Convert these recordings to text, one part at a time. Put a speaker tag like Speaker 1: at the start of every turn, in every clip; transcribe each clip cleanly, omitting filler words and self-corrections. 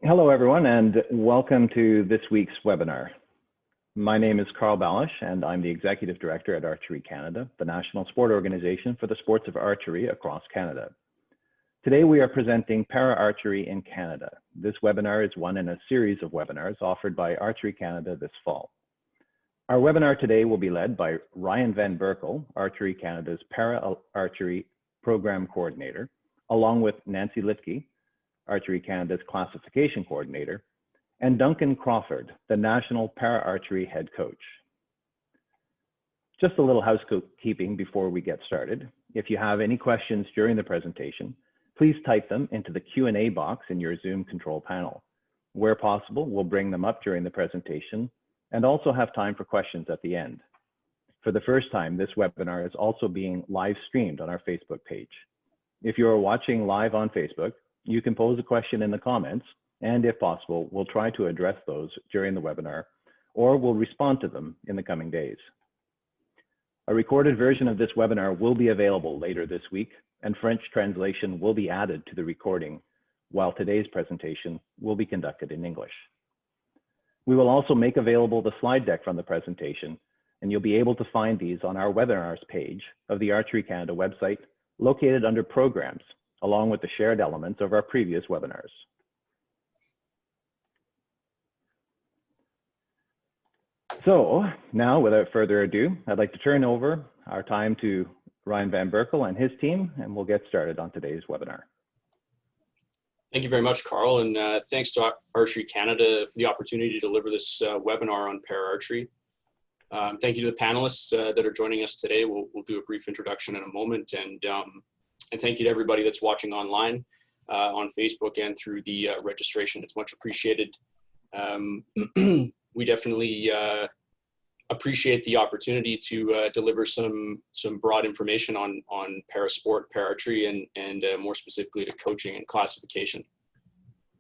Speaker 1: Hello, everyone, and welcome to this week's webinar. My name is Carl Balish, and I'm the Executive Director at Archery Canada, the national sport organization for the sports of archery across Canada. Today, we are presenting Para Archery in Canada. This webinar is one in a series of webinars offered by Archery Canada this fall. Our webinar today will be led by Ryan Van Berkel, Archery Canada's Para Archery Program Coordinator, along with Nancy Litke, Archery Canada's Classification Coordinator, and Duncan Crawford, the National Para Archery Head Coach. Just a little housekeeping before we get started. If you have any questions during the presentation, please type them into the Q&A box in your Zoom control panel. Where possible, we'll bring them up during the presentation and also have time for questions at the end. For the first time, this webinar is also being live streamed on our Facebook page. If you are watching live on Facebook, you can pose a question in the comments, and if possible, we'll try to address those during the webinar, or we'll respond to them in the coming days. A recorded version of this webinar will be available later this week, and French translation will be added to the recording, while today's presentation will be conducted in English. We will also make available the slide deck from the presentation, and you'll be able to find these on our webinars page of the Archery Canada website, located under Programs, along with the shared elements of our previous webinars. So now, without further ado, I'd like to turn over our time to Ryan Van Berkel and his team, and we'll get started on today's webinar.
Speaker 2: Thank you very much, Carl, and thanks to Archery Canada for the opportunity to deliver this webinar on Para Archery. Thank you to the panelists that are joining us today. We'll do a brief introduction in a moment, and thank you to everybody that's watching online on Facebook and through the registration. It's much appreciated. We definitely appreciate the opportunity to deliver some broad information on para sport, para archery, and more specifically to coaching and classification.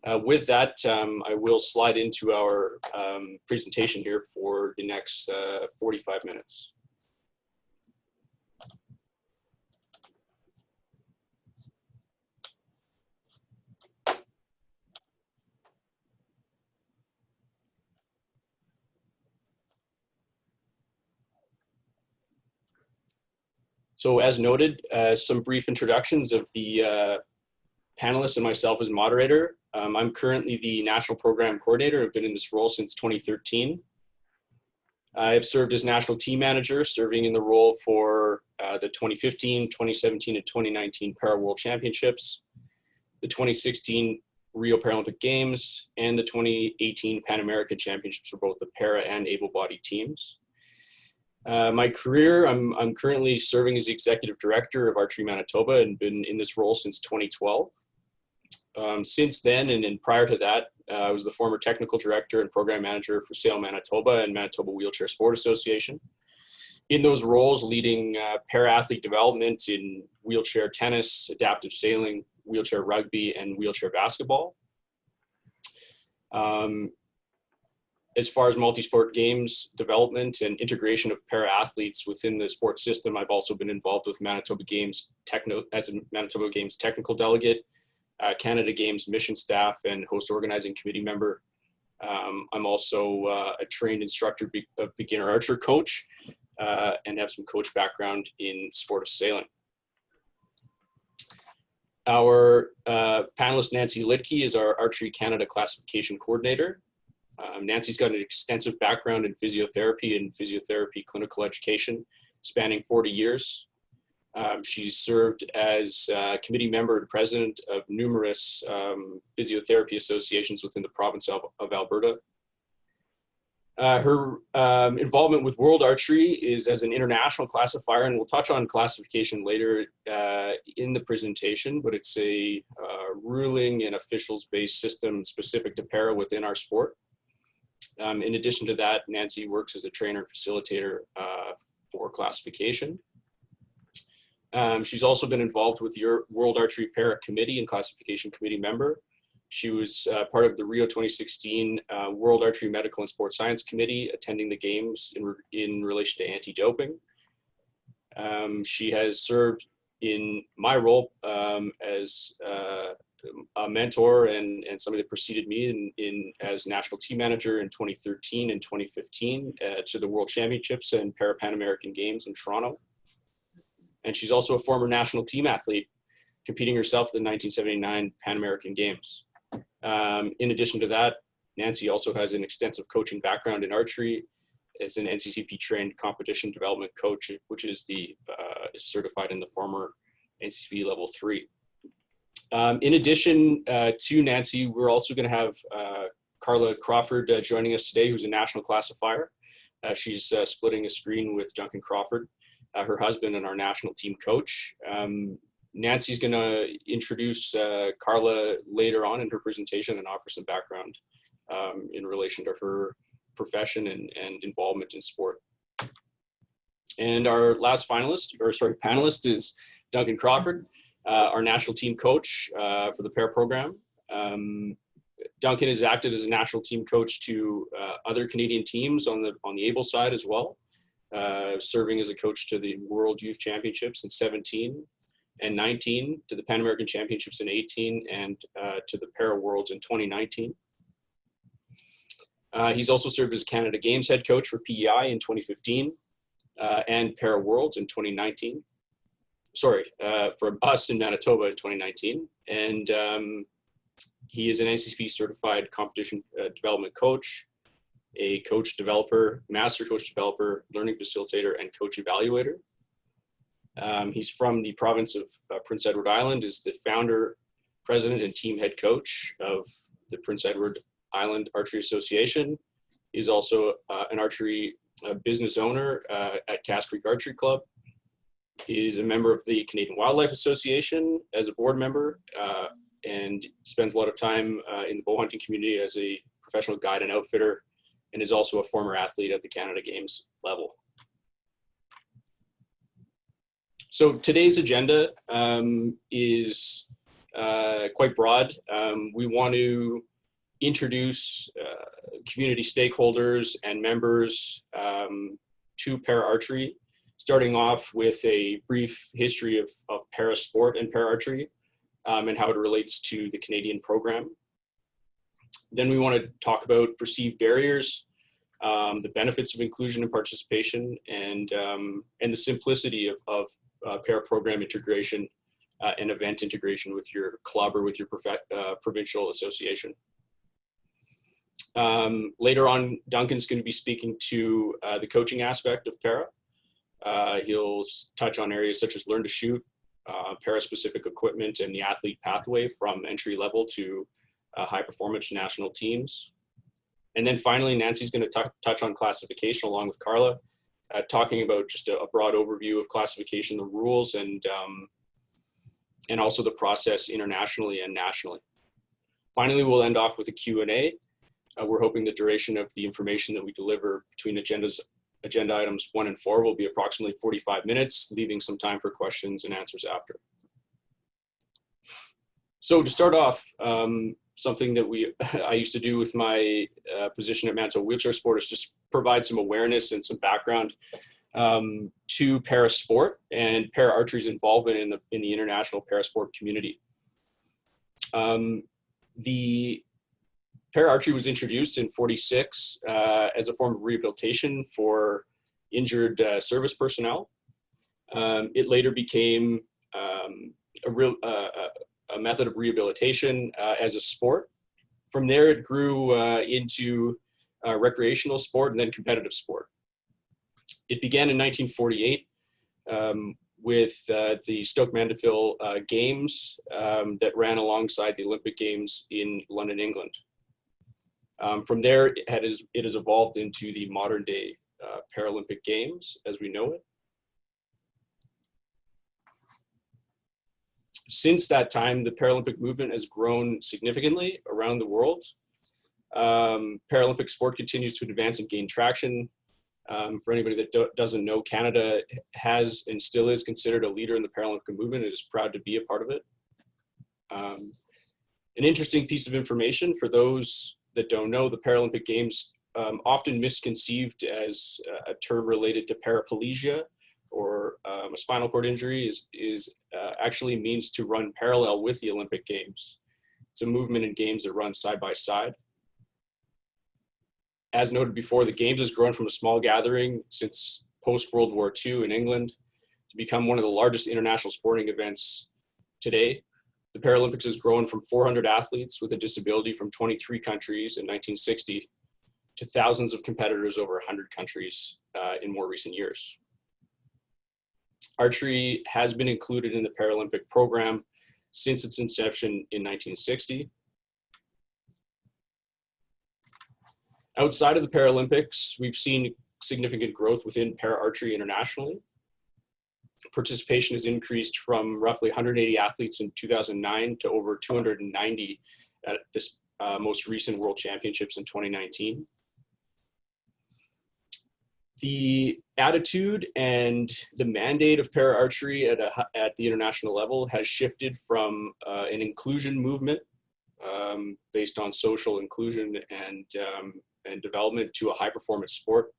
Speaker 2: With that, I will slide into our presentation here for the next 45 minutes. So as noted, some brief introductions of the panelists and myself as moderator. I'm currently the National Program Coordinator. I've been in this role since 2013. I've served as National Team Manager, serving in the role for the 2015, 2017, and 2019 Para World Championships, the 2016 Rio Paralympic Games, and the 2018 Pan American Championships for both the para and able-bodied teams. My career, I'm currently serving as the Executive Director of Archery Manitoba and been in this role since 2012. Since then, and prior to that, I was the former Technical Director and Program Manager for Sail Manitoba and Manitoba Wheelchair Sport Association. In those roles, leading para-athlete development in wheelchair tennis, adaptive sailing, wheelchair rugby, and wheelchair basketball. As far as multi-sport games development and integration of para-athletes within the sports system, I've also been involved with Manitoba Games as a Manitoba Games technical delegate, Canada Games mission staff, and host organizing committee member. I'm also a trained instructor of beginner archer coach and have some coach background in sport of sailing. Our panelist, Nancy Litke, is our Archery Canada classification coordinator. Nancy's got an extensive background in physiotherapy and physiotherapy clinical education, spanning 40 years. She's served as committee member and president of numerous physiotherapy associations within the province of Alberta. Her involvement with World Archery is as an international classifier, and we'll touch on classification later in the presentation, but it's a ruling and officials-based system specific to para within our sport. In addition to that, Nancy works as a trainer and facilitator for classification. She's also been involved with the World Archery Para Committee and Classification Committee member. She was part of the Rio 2016 World Archery Medical and Sports Science Committee, attending the games in relation to anti-doping. She has served in my role as a mentor and somebody that preceded me in as national team manager in 2013 and 2015 to the World Championships and Pan American Games in Toronto. And she's also a former national team athlete, competing herself at the 1979 Pan American Games. In addition to that, Nancy also has an extensive coaching background in archery as an NCCP trained competition development coach, which is is certified in the former NCCP level 3. In addition to Nancy, we're also going to have Carla Crawford joining us today, who's a national classifier. She's splitting a screen with Duncan Crawford, her husband and our national team coach. Nancy's going to introduce Carla later on in her presentation and offer some background in relation to her profession and involvement in sport. And our last panelist is Duncan Crawford, our national team coach for the Para program. Duncan has acted as a national team coach to other Canadian teams on the able side as well, serving as a coach to the World Youth Championships in 17 and 19, to the Pan American Championships in 18, and to the Para Worlds in 2019. He's also served as Canada Games head coach for PEI in 2015 and Para Worlds in 2019. For us in Manitoba in 2019. And he is an NCCP certified competition development coach, a coach developer, master coach developer, learning facilitator, and coach evaluator. He's from the province of Prince Edward Island, is the founder, president, and team head coach of the Prince Edward Island Archery Association. He's also an archery business owner at Cass Creek Archery Club. He's a member of the Canadian Wildlife Association as a board member, and spends a lot of time in the bow hunting community as a professional guide and outfitter, and is also a former athlete at the Canada Games level. So today's agenda is quite broad. We want to introduce community stakeholders and members to Para Archery, starting off with a brief history of para sport and para archery and how it relates to the Canadian program. Then we want to talk about perceived barriers, the benefits of inclusion and participation, and the simplicity of para program integration and event integration with your club or with your provincial association. Later on, Duncan's going to be speaking to the coaching aspect of para. He'll touch on areas such as learn to shoot, para-specific equipment, and the athlete pathway from entry level to high performance national teams. And then finally, Nancy's going to touch on classification along with Carla, talking about just a broad overview of classification, the rules, and also the process internationally and nationally. Finally, we'll end off with a Q&A. We're hoping the duration of the information that we deliver between agenda items 1 and 4 will be approximately 45 minutes, leaving some time for questions and answers after. So to start off, something that I used to do with my position at Manitoba Wheelchair Sport is just provide some awareness and some background to para sport and para archery's involvement in the international para sport community. The para archery was introduced in 1946 as a form of rehabilitation for injured service personnel. It later became a method of rehabilitation as a sport. From there, it grew into recreational sport and then competitive sport. It began in 1948 with the Stoke Mandeville Games that ran alongside the Olympic Games in London, England. From there, it has evolved into the modern day Paralympic Games as we know it. Since that time, the Paralympic movement has grown significantly around the world. Paralympic sport continues to advance and gain traction. For anybody that doesn't know, Canada has and still is considered a leader in the Paralympic movement. It is proud to be a part of it. An interesting piece of information for those that don't know, the Paralympic Games, often misconceived as a term related to paraplegia or a spinal cord injury, actually means to run parallel with the Olympic Games. It's a movement in games that run side by side. As noted before, the Games has grown from a small gathering since post-World War II in England to become one of the largest international sporting events today. The Paralympics has grown from 400 athletes with a disability from 23 countries in 1960 to thousands of competitors over 100 countries in more recent years. Archery has been included in the Paralympic program since its inception in 1960. Outside of the Paralympics, we've seen significant growth within Para Archery internationally. Participation has increased from roughly 180 athletes in 2009 to over 290 at this most recent World Championships in 2019. The attitude and the mandate of Para Archery at the international level has shifted from an inclusion movement based on social inclusion and development to a high performance sport.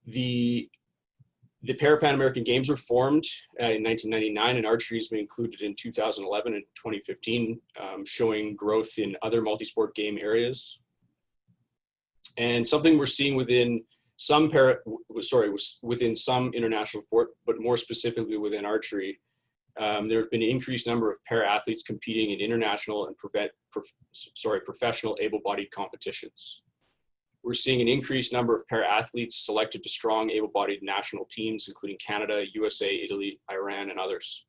Speaker 2: The Para Pan American Games were formed in 1999, and archery has been included in 2011 and 2015, showing growth in other multi-sport game areas. And something we're seeing within some within some international sport, but more specifically within archery, there have been an increased number of para athletes competing in international and professional able-bodied competitions. We're seeing an increased number of para athletes selected to strong able-bodied national teams, including Canada, USA, Italy, Iran, and others.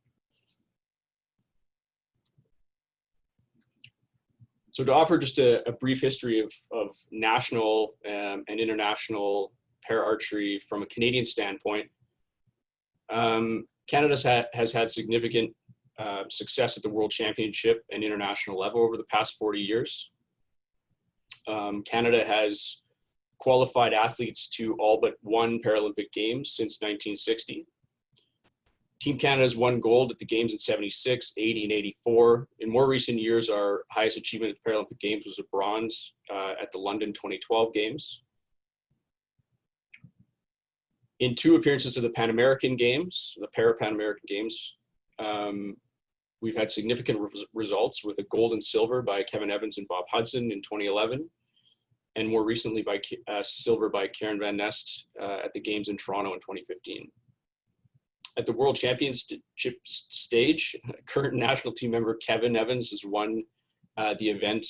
Speaker 2: So to offer just a brief history of national and international para archery from a Canadian standpoint, Canada has had significant success at the World Championship and international level over the past 40 years. Canada has qualified athletes to all but one Paralympic Games since 1960. Team Canada has won gold at the Games in 76, 80, and 84. In more recent years, our highest achievement at the Paralympic Games was a bronze at the London 2012 Games. In 2 appearances of the Pan American Games, the Para Pan American Games, we've had significant results with a gold and silver by Kevin Evans and Bob Hudson in 2011, and more recently by silver by Karen Van Nest at the Games in Toronto in 2015. At the World Championship stage, current national team member Kevin Evans has won the event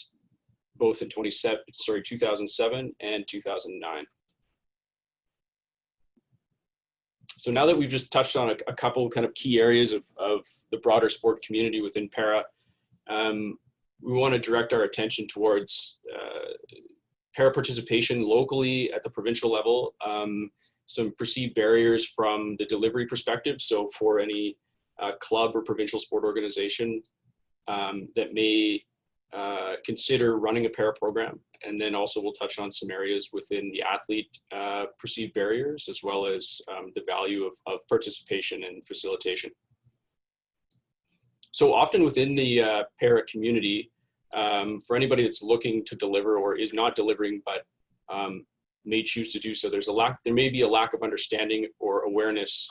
Speaker 2: both in 2007 and 2009. So now that we've just touched on a couple kind of key areas of the broader sport community within para, we want to direct our attention towards para participation locally at the provincial level, some perceived barriers from the delivery perspective. So for any club or provincial sport organization that may consider running a para program. And then also we'll touch on some areas within the athlete perceived barriers, as well as the value of participation and facilitation. So often within the para community, for anybody that's looking to deliver or is not delivering, but may choose to do so, there may be a lack of understanding or awareness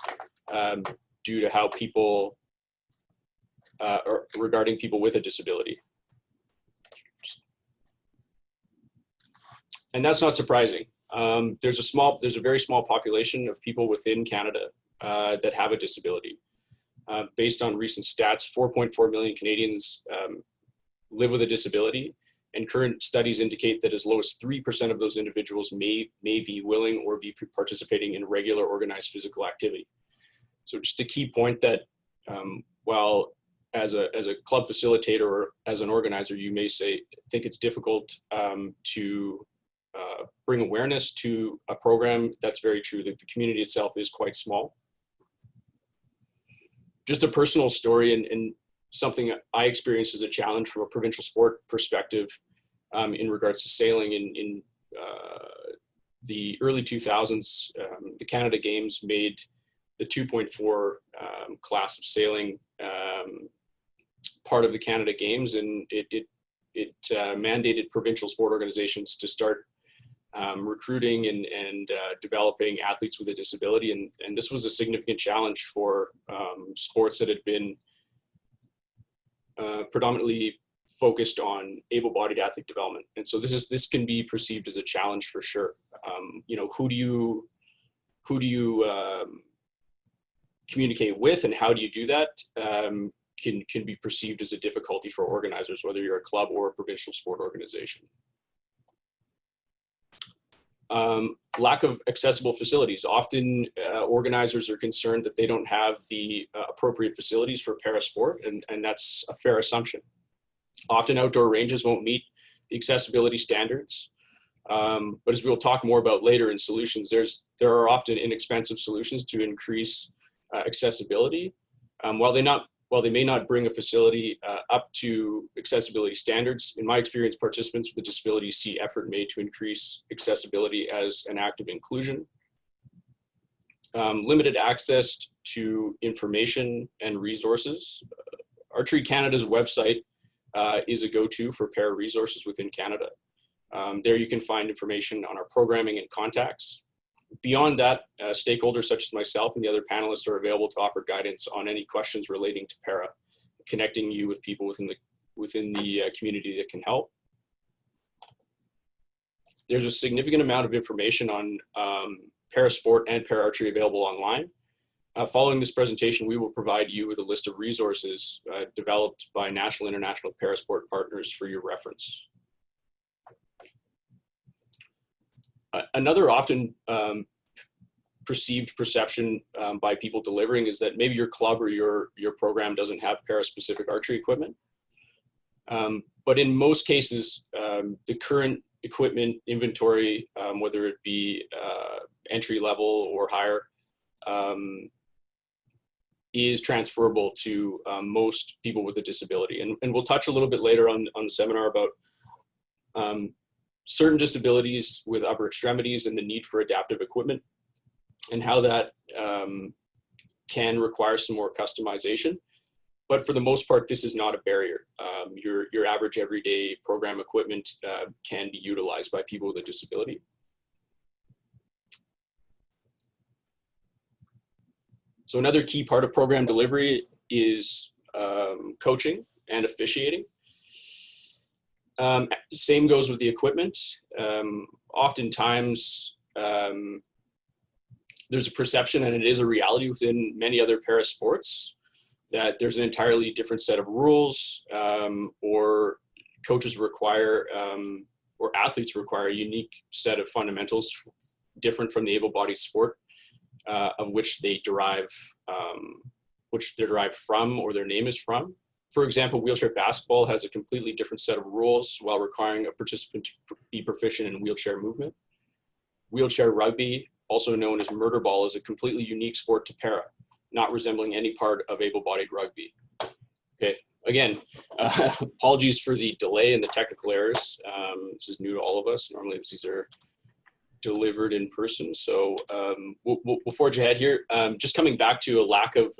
Speaker 2: due to how people, or regarding people with a disability. And that's not surprising. There's a very small population of people within Canada that have a disability. Based on recent stats, 4.4 million Canadians live with a disability, and current studies indicate that as low as 3% of those individuals may be willing or be participating in regular organized physical activity. So just a key point that while as a club facilitator or as an organizer, you may think it's difficult to bring awareness to a program. That's very true, that the community itself is quite small. Just a personal story and something I experienced as a challenge from a provincial sport perspective in regards to sailing. In the early 2000s, the Canada Games made the 2.4 class of sailing part of the Canada Games, and it mandated provincial sport organizations to start recruiting and developing athletes with a disability. And this was a significant challenge for sports that had been predominantly focused on able-bodied athlete development. And so this can be perceived as a challenge for sure. You know, who do you communicate with, and how do you do that? Can be perceived as a difficulty for organizers, whether you're a club or a provincial sport organization. Lack of accessible facilities. Often organizers are concerned that they don't have the appropriate facilities for para sport, and that's a fair assumption. Often outdoor ranges won't meet the accessibility standards. But as we'll talk more about later in solutions, there are often inexpensive solutions to increase accessibility. While they may not bring a facility up to accessibility standards, in my experience, participants with a disability see effort made to increase accessibility as an act of inclusion. Limited access to information and resources. Archery Canada's website is a go-to for para resources within Canada. There you can find information on our programming and contacts. Beyond that, stakeholders such as myself and the other panelists are available to offer guidance on any questions relating to para, connecting you with people within the community that can help. There's a significant amount of information on para sport and para archery available online. Following this presentation, we will provide you with a list of resources developed by national and international para sport partners for your reference. Another often perceived perception by people delivering is that maybe your club or your program doesn't have para-specific archery equipment. But in most cases, the current equipment inventory, whether it be entry level or higher, is transferable to most people with a disability. And we'll touch a little bit later on the seminar about certain disabilities with upper extremities and the need for adaptive equipment, and how that can require some more customization. But for the most part, this is not a barrier. Your average everyday program equipment can be utilized by people with a disability. So another key part of program delivery is coaching and officiating. Same goes with the equipment. Oftentimes, there's a perception, and it is a reality within many other para sports, that there's an entirely different set of rules, or coaches require, or athletes require a unique set of fundamentals different from the able-bodied sport of which they derive, which they're derived from, or their name is from. For example, wheelchair basketball has a completely different set of rules while requiring a participant to be proficient in wheelchair movement. Wheelchair rugby, also known as murder ball, is a completely unique sport to para, not resembling any part of able-bodied rugby. Okay, again, apologies for the delay and the technical errors. This is new to all of us. Normally these are delivered in person. So we'll forge ahead here. Just coming back to a lack of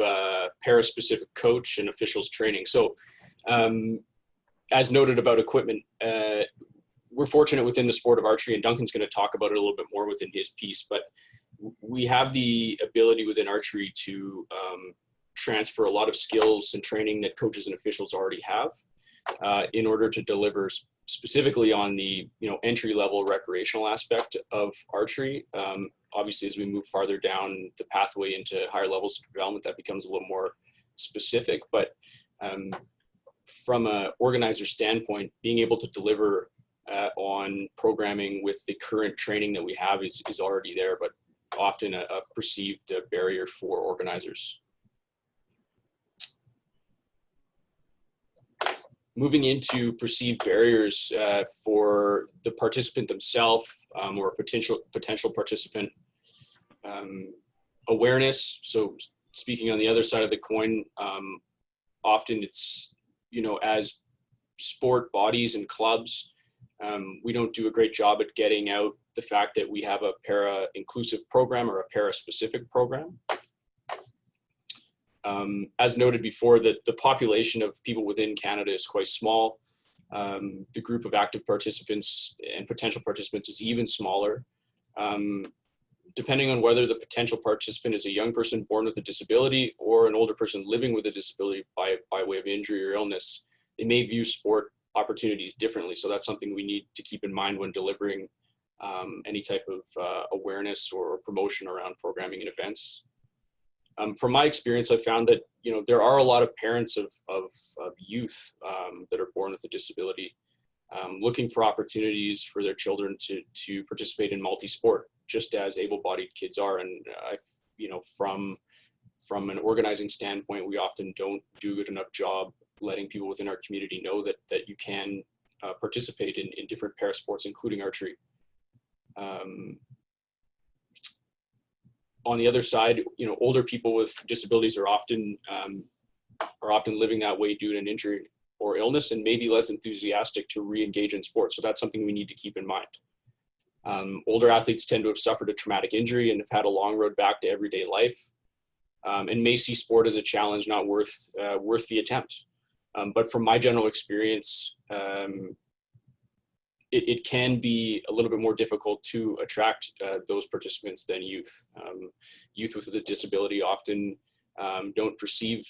Speaker 2: para-specific coach and officials training. So as noted about equipment, we're fortunate within the sport of archery, and Duncan's going to talk about it a little bit more within his piece, but we have the ability within archery to transfer a lot of skills and training that coaches and officials already have in order to deliver specifically on the entry-level recreational aspect of archery. Obviously, as we move farther down the pathway into higher levels of development, that becomes a little more specific. But from an organizer standpoint, being able to deliver on programming with the current training that we have is already there, but often a perceived barrier for organizers. Moving into perceived barriers for the participant themselves or potential participant. Awareness. So speaking on the other side of the coin, often it's, as sport bodies and clubs, we don't do a great job at getting out the fact that we have a para-inclusive program or a para-specific program. As noted before, that the population of people within Canada is quite small. The group of active participants and potential participants is even smaller. Depending on whether the potential participant is a young person born with a disability or an older person living with a disability by way of injury or illness, they may view sport opportunities differently. So that's something we need to keep in mind when delivering any type of awareness or promotion around programming and events. From my experience, I've found that, you know, there are a lot of parents of youth that are born with a disability looking for opportunities for their children to participate in multi-sport, just as able-bodied kids are. And you know, from an organizing standpoint, we often don't do a good enough job letting people within our community know that you can participate in different para sports, including archery. On the other side, you know, older people with disabilities are often living that way due to an injury or illness, and maybe less enthusiastic to re-engage in sports. So that's something we need to keep in mind. Older athletes tend to have suffered a traumatic injury and have had a long road back to everyday life, and may see sport as a challenge not worth the attempt. But from my general experience, it can be a little bit more difficult to attract those participants than youth. Youth with a disability often don't perceive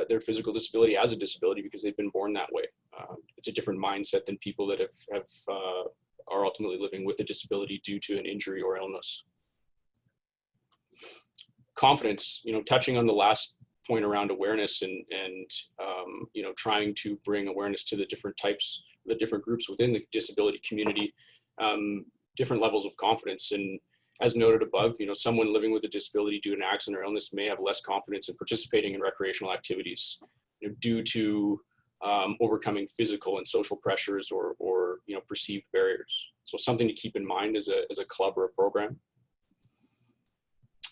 Speaker 2: their physical disability as a disability because they've been born that way. It's a different mindset than people that are ultimately living with a disability due to an injury or illness. Confidence, you know, touching on the last point around awareness and you know, trying to bring awareness to the different types, the different groups within the disability community, different levels of confidence. And as noted above, you know, someone living with a disability due to an accident or illness may have less confidence in participating in recreational activities, you know, due to overcoming physical and social pressures or you know, perceived barriers. So something to keep in mind as a club or a program.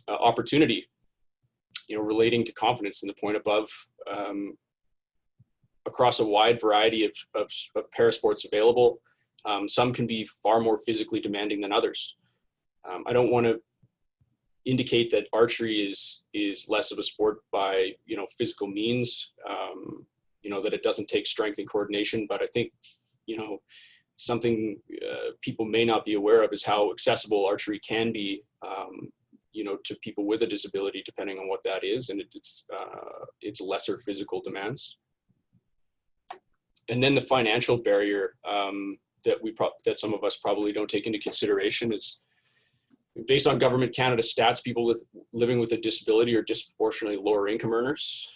Speaker 2: Opportunity, you know, relating to confidence in the point above, across a wide variety of para sports available, some can be far more physically demanding than others. I don't want to indicate that archery is less of a sport by, you know, physical means, you know, that it doesn't take strength and coordination, but I think, you know, something people may not be aware of is how accessible archery can be, you know, to people with a disability, depending on what that is, and it's lesser physical demands. And then the financial barrier that some of us probably don't take into consideration is, based on Government Canada stats, people living with a disability are disproportionately lower income earners.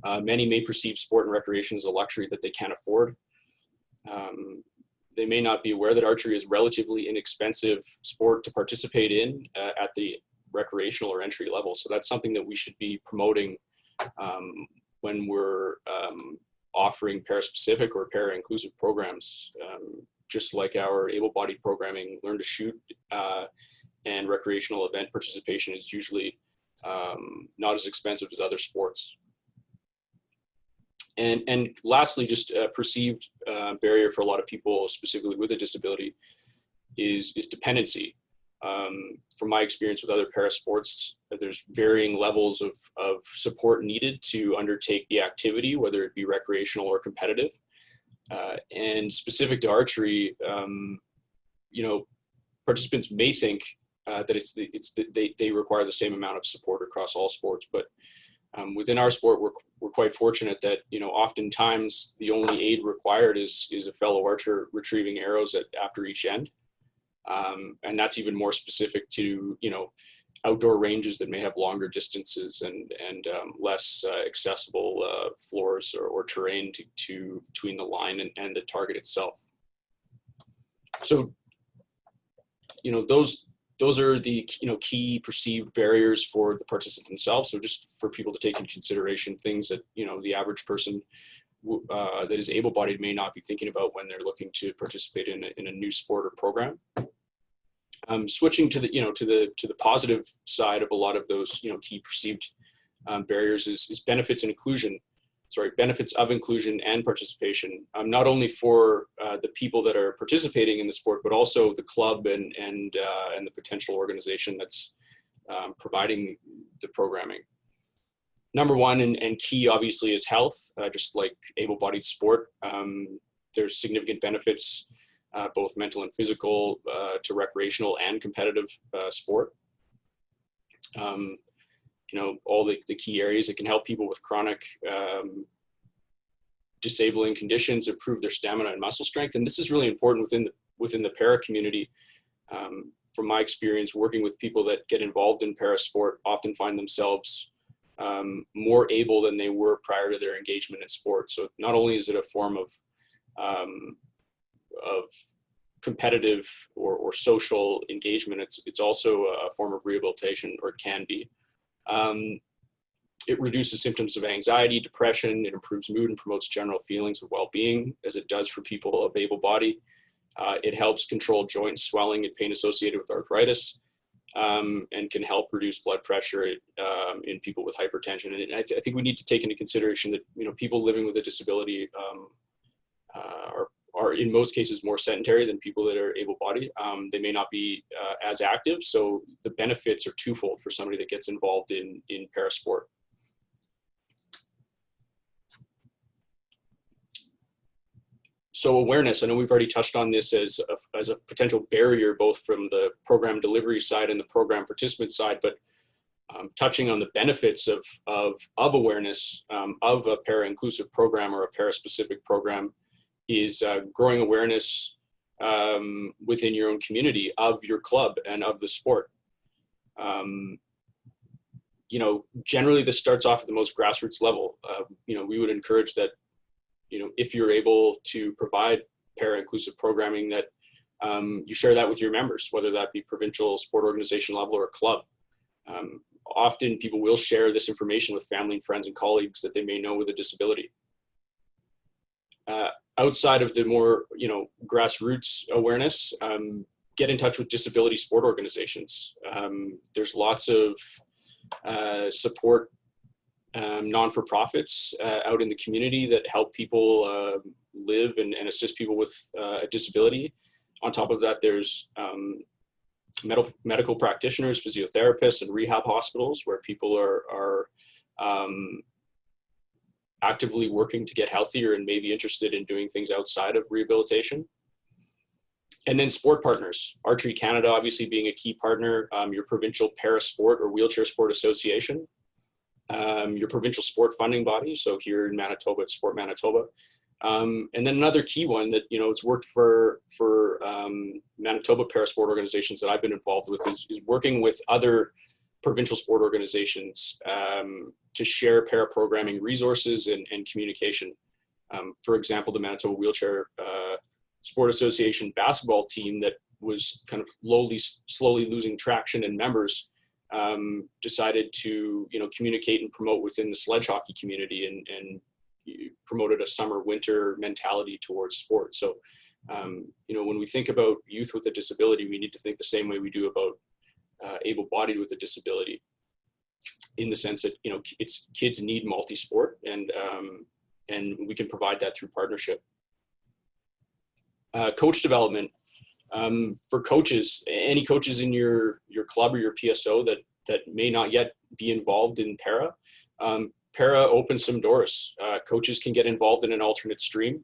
Speaker 2: Many may perceive sport and recreation as a luxury that they can't afford. They may not be aware that archery is relatively inexpensive sport to participate in at the recreational or entry level. So that's something that we should be promoting when we're offering para-specific or para-inclusive programs, just like our able-bodied programming, Learn to Shoot, and recreational event participation is usually not as expensive as other sports. And lastly, just a perceived barrier for a lot of people, specifically with a disability, is dependency. From my experience with other para sports, there's varying levels of support needed to undertake the activity, whether it be recreational or competitive. And specific to archery, you know, participants may think that they require the same amount of support across all sports, but within our sport, we're quite fortunate that, you know, oftentimes the only aid required is a fellow archer retrieving arrows after each end. And that's even more specific to, you know, outdoor ranges that may have longer distances and less accessible floors or terrain between the line and the target itself. So, you know, those are the, you know, key perceived barriers for the participant themselves. So just for people to take into consideration, things that, you know, the average person that is able-bodied may not be thinking about when they're looking to participate in a new sport or program. Switching to the, you know, to the positive side of a lot of those, you know, key perceived barriers is benefits of inclusion and participation, not only for the people that are participating in the sport, but also the club and the potential organization that's providing the programming. Number one and key, obviously, is health. Just like able-bodied sport, there's significant benefits, both mental and physical, to recreational and competitive sport. You know, all the key areas. It can help people with chronic disabling conditions, improve their stamina and muscle strength. And this is really important within the para community. From my experience, working with people that get involved in para sport often find themselves more able than they were prior to their engagement in sport. So not only is it a form of competitive or social engagement, it's also a form of rehabilitation, or it can be. It reduces symptoms of anxiety, depression, it improves mood and promotes general feelings of well-being, as it does for people of able body. It helps control joint swelling and pain associated with arthritis, and can help reduce blood pressure in people with hypertension. And I think we need to take into consideration that, you know, people living with a disability are in most cases more sedentary than people that are able-bodied. They may not be as active, so the benefits are twofold for somebody that gets involved in parasport. So awareness, I know we've already touched on this as a potential barrier, both from the program delivery side and the program participant side, but touching on the benefits of awareness of a para-inclusive program or a para-specific program is growing awareness within your own community of your club and of the sport. You know, generally this starts off at the most grassroots level. You know, we would encourage that, you know, if you're able to provide para-inclusive programming, that you share that with your members, whether that be provincial, sport organization level, or club. Often people will share this information with family and friends and colleagues that they may know with a disability. Outside of the more, you know, grassroots awareness, get in touch with disability sport organizations. There's lots of support non-for-profits out in the community that help people live and assist people with a disability. On top of that, there's medical practitioners, physiotherapists, and rehab hospitals where people are actively working to get healthier and maybe interested in doing things outside of rehabilitation. And then sport partners, Archery Canada obviously being a key partner, your provincial para sport or wheelchair sport association, your provincial sport funding body. So here in Manitoba, it's Sport Manitoba. And then another key one that, you know, it's worked for Manitoba para sport organizations that I've been involved with is working with other provincial sport organizations to share para programming resources and communication. For example, the Manitoba Wheelchair Sport Association basketball team that was kind of slowly losing traction and members decided to, you know, communicate and promote within the sledge hockey community and promoted a summer-winter mentality towards sport. So, you know, when we think about youth with a disability, we need to think the same way we do about able-bodied with a disability, in the sense that, you know, kids need multi-sport, and we can provide that through partnership. Coach development. For coaches, any coaches in your club or your PSO that may not yet be involved in para, para opens some doors. Coaches can get involved in an alternate stream.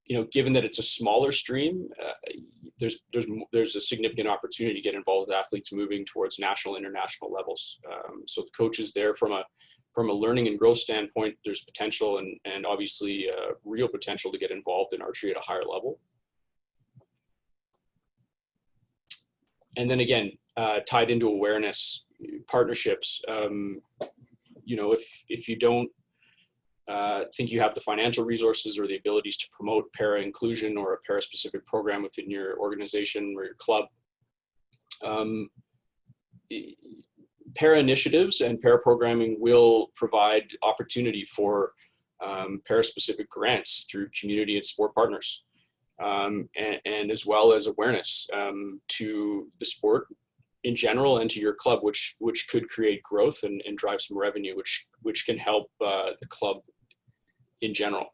Speaker 2: You know, given that it's a smaller stream, there's a significant opportunity to get involved with athletes moving towards national, international levels. So the coaches there, from a learning and growth standpoint, there's potential and obviously real potential to get involved in archery at a higher level. And then again, tied into awareness, partnerships. You know, if you don't think you have the financial resources or the abilities to promote para inclusion or a para specific program within your organization or your club, para initiatives and para programming will provide opportunity for para specific grants through community and sport partners, and as well as awareness to the sport in general and to your club, which could create growth and drive some revenue, which can help the club in general.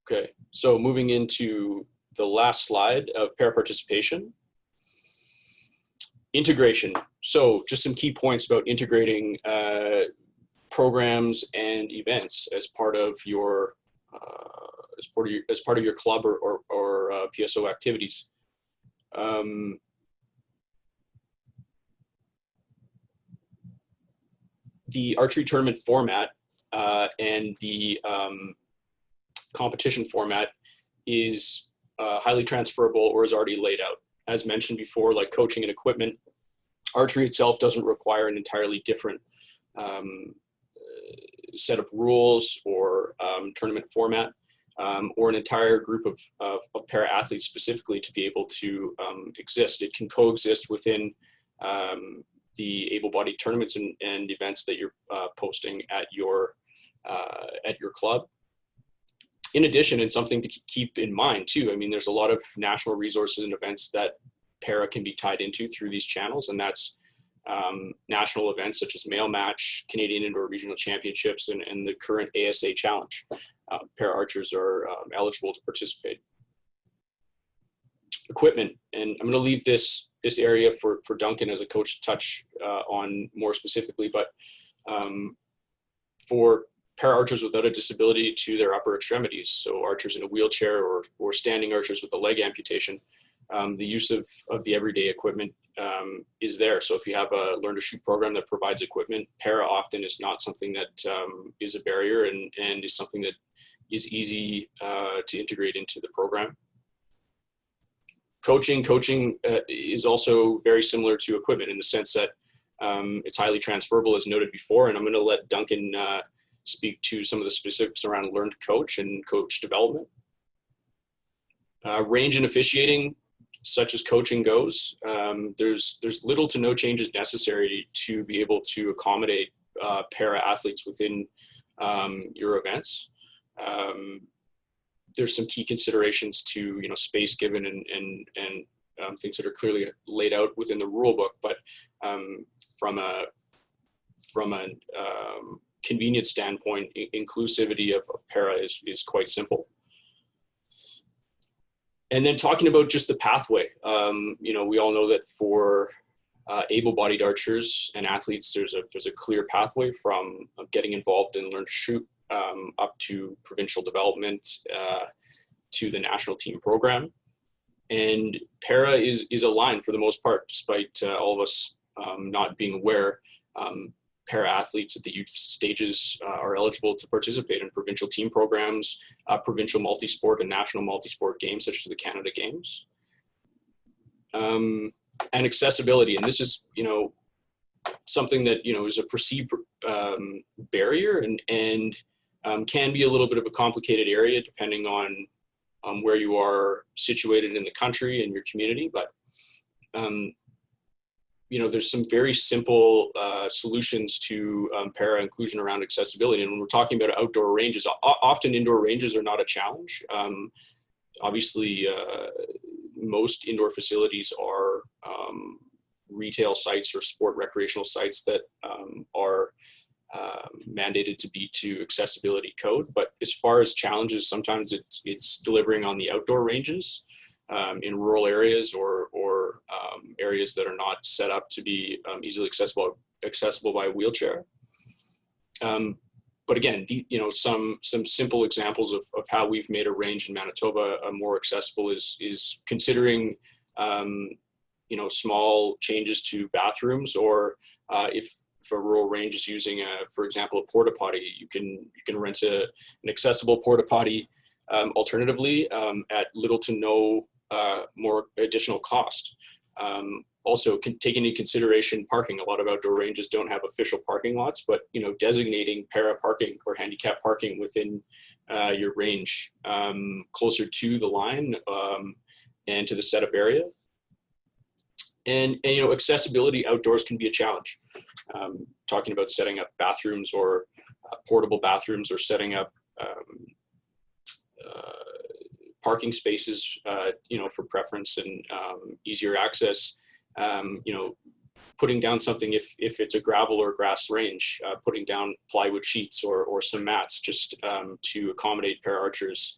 Speaker 2: Okay, so moving into the last slide of para participation. Integration. So just some key points about integrating programs and events as part of your club or PSO activities. the archery tournament format and the competition format is highly transferable or is already laid out. As mentioned before, like coaching and equipment, archery itself doesn't require an entirely different set of rules or tournament format, or an entire group of para athletes specifically to be able to exist. It can coexist within the able-bodied tournaments and events that you're posting at your club. In addition, and something to keep in mind too, I mean, there's a lot of national resources and events that para can be tied into through these channels, and that's national events such as Male Match, Canadian Indoor Regional Championships, and the current ASA Challenge. Para archers are eligible to participate. Equipment, and I'm going to leave this area for Duncan as a coach to touch on more specifically, but for para archers without a disability to their upper extremities, so archers in a wheelchair or standing archers with a leg amputation, the use of the everyday equipment is there. So if you have a learn to shoot program that provides equipment, para often is not something that is a barrier and is something that is easy to integrate into the program. Coaching is also very similar to equipment in the sense that it's highly transferable, as noted before, and I'm going to let Duncan speak to some of the specifics around learn to coach and coach development. Range and officiating, such as coaching goes, there's little to no changes necessary to be able to accommodate para athletes within your events. There's some key considerations to space given and things that are clearly laid out within the rule book, but from a convenience standpoint, inclusivity of para is quite simple. And then talking about just the pathway, we all know that for able-bodied archers and athletes, there's a clear pathway from getting involved in learn to shoot up to provincial development to the national team program. And para is aligned for the most part, despite all of us not being aware. Para athletes at the youth stages are eligible to participate in provincial team programs, provincial multi-sport and national multi-sport games such as the Canada Games. And accessibility, and this is something that is a perceived barrier and can be a little bit of a complicated area depending on where you are situated in the country and your community, but there's some very simple solutions to para inclusion around accessibility. And when we're talking about outdoor ranges, often indoor ranges are not a challenge. Obviously, most indoor facilities are retail sites or sport recreational sites that are mandated to be to accessibility code. But as far as challenges, sometimes it's delivering on the outdoor ranges in rural areas or areas that are not set up to be easily accessible by a wheelchair. But again, some simple examples of how we've made a range in Manitoba more accessible is considering small changes to bathrooms, or if a rural range is using for example, a porta potty, you can rent an accessible porta potty alternatively at little to no more additional cost. Also, take into consideration parking. A lot of outdoor ranges don't have official parking lots, but designating para parking or handicap parking within your range closer to the line and to the setup area. And accessibility outdoors can be a challenge. Talking about setting up bathrooms or portable bathrooms, or setting up parking spaces, for preference and easier access. Putting down something if it's a gravel or grass range, putting down plywood sheets or some mats just to accommodate para archers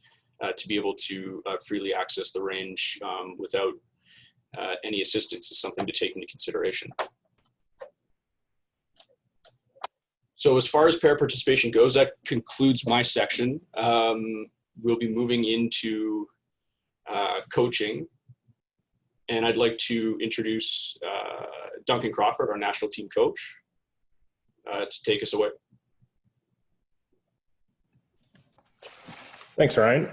Speaker 2: to be able to freely access the range without any assistance is something to take into consideration. So as far as para participation goes, that concludes my section. We'll be moving into coaching, and I'd like to introduce Duncan Crawford, our national team coach. to take us away.
Speaker 3: Thanks, Ryan.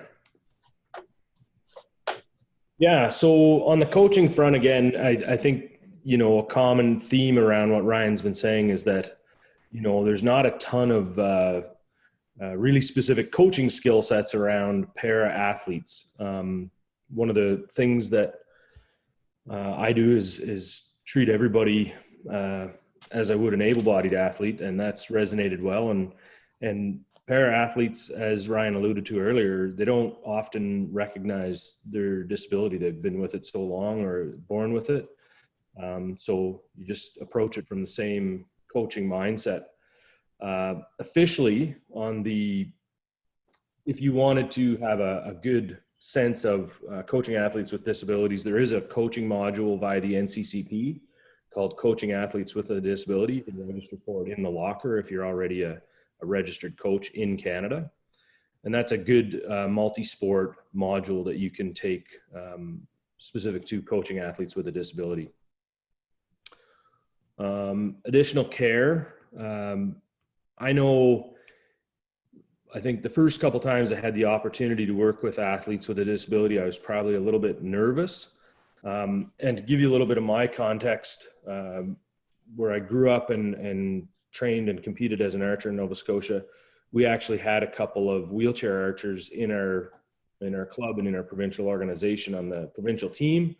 Speaker 3: Yeah, so on the coaching front, again, I think, a common theme around what Ryan's been saying is that, there's not a ton of really specific coaching skill sets around para athletes. One of the things that I do is treat everybody as I would an able-bodied athlete, and that's resonated well. And para athletes, as Ryan alluded to earlier, they don't often recognize their disability. They've been with it so long or born with it. So you just approach it from the same coaching mindset. Officially, if you wanted to have a good sense of coaching athletes with disabilities, there is a coaching module via the NCCP called Coaching Athletes with a Disability. You can register for it in the locker if you're already a registered coach in Canada. And that's a good multi-sport module that you can take specific to coaching athletes with a disability. Additional care. I think the first couple times I had the opportunity to work with athletes with a disability, I was probably a little bit nervous. And to give you a little bit of my context, where I grew up and trained and competed as an archer in Nova Scotia, we actually had a couple of wheelchair archers in our club and in our provincial organization on the provincial team.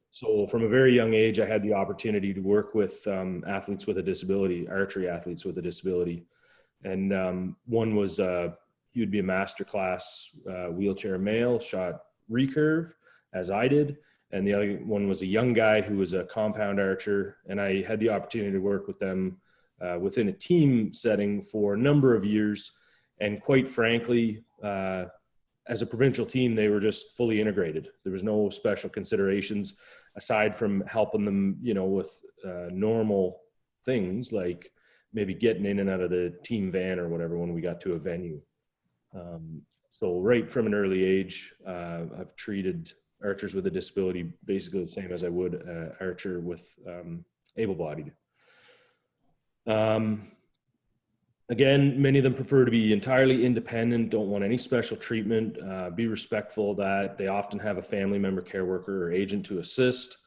Speaker 3: So from a very young age, I had the opportunity to work with athletes with a disability, archery athletes with a disability. And one was, he would be a masterclass wheelchair male, shot recurve, as I did. And the other one was a young guy who was a compound archer. And I had the opportunity to work with them within a team setting for a number of years. And quite frankly, as a provincial team, they were just fully integrated. There was no special considerations aside from helping them, with normal things like maybe getting in and out of the team van or whatever when we got to a venue. So right from an early age, I've treated archers with a disability basically the same as I would an archer with able-bodied. Again, many of them prefer to be entirely independent, don't want any special treatment, be respectful of that. They often have a family member, care worker, or agent to assist.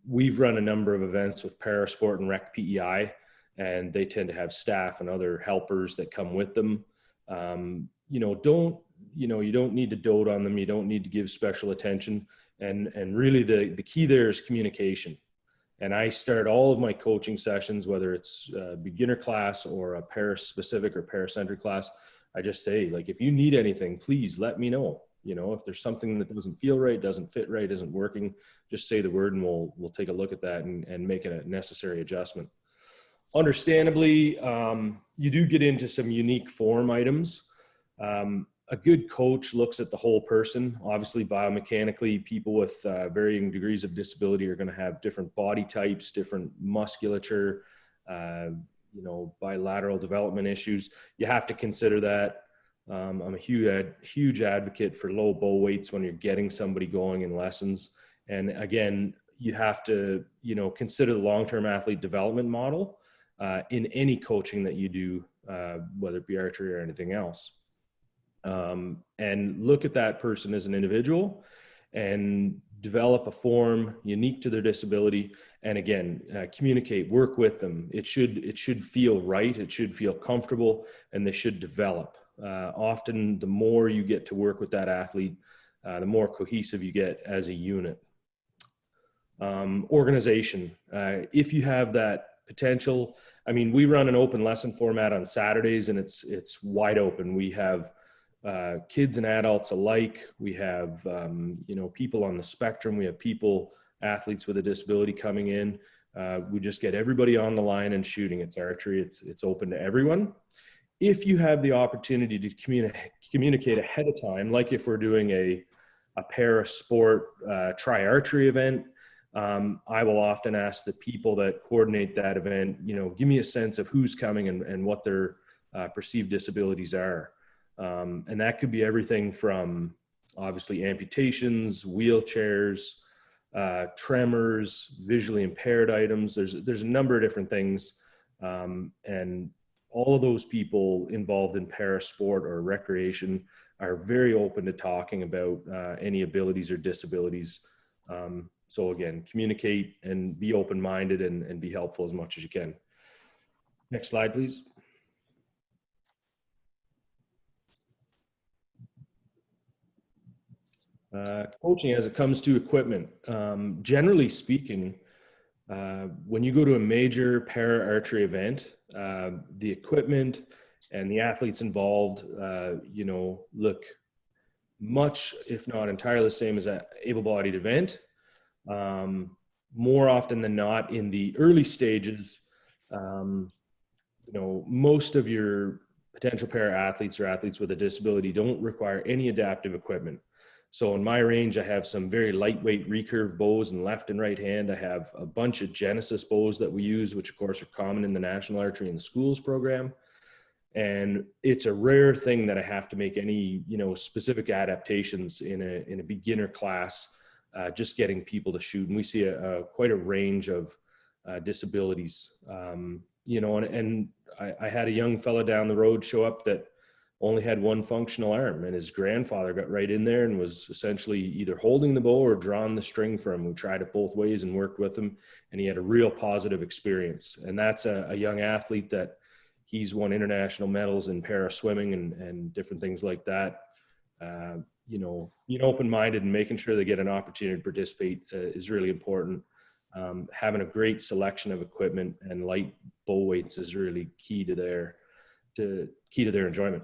Speaker 3: We've run a number of events with Parasport and Rec PEI, and they tend to have staff and other helpers that come with them. You don't need to dote on them. You don't need to give special attention. And really the key there is communication. And I start all of my coaching sessions, whether it's a beginner class or a para-specific or para-centric class, I just say, like, if you need anything, please let me know. If there's something that doesn't feel right, doesn't fit right, isn't working, just say the word and we'll take a look at that and make a necessary adjustment. Understandably, you do get into some unique form items. A good coach looks at the whole person. Obviously, biomechanically, people with varying degrees of disability are going to have different body types, different musculature, bilateral development issues. You have to consider that. I'm a huge advocate for low bow weights when you're getting somebody going in lessons. And again, you have to, consider the long-term athlete development model in any coaching that you do, whether it be archery or anything else. And look at that person as an individual and develop a form unique to their disability. And again, communicate, work with them. It should feel right. It should feel comfortable, and they should develop. Often the more you get to work with that athlete, the more cohesive you get as a unit. Organization. If you have that potential, we run an open lesson format on Saturdays, and it's wide open. We have kids and adults alike. We have, people on the spectrum. We have athletes with a disability coming in. We just get everybody on the line and shooting. It's archery. It's open to everyone. If you have the opportunity to communicate ahead of time, like if we're doing a para sport tri-archery event, I will often ask the people that coordinate that event, give me a sense of who's coming and what their perceived disabilities are. And that could be everything from obviously amputations, wheelchairs, tremors, visually impaired items. There's a number of different things And all of those people involved in para sport or recreation are very open to talking about any abilities or disabilities. So again, communicate and be open-minded and be helpful as much as you can. Next slide, please. Coaching as it comes to equipment. Generally speaking, when you go to a major para archery event, the equipment and the athletes involved, look much, if not entirely the same as an able-bodied event. More often than not, in the early stages, most of your potential para athletes or athletes with a disability don't require any adaptive equipment. So in my range, I have some very lightweight recurve bows in left and right hand. I have a bunch of Genesis bows that we use, which of course are common in the National Archery in the Schools program. And it's a rare thing that I have to make any, specific adaptations in a beginner class, just getting people to shoot. And we see quite a range of disabilities, and I had a young fella down the road show up that only had one functional arm, and his grandfather got right in there and was essentially either holding the bow or drawing the string for him. We tried it both ways and worked with him, and he had a real positive experience. And that's a young athlete that he's won international medals in para swimming and different things like that. Being open-minded and making sure they get an opportunity to participate is really important. Having a great selection of equipment and light bow weights is really key to their enjoyment.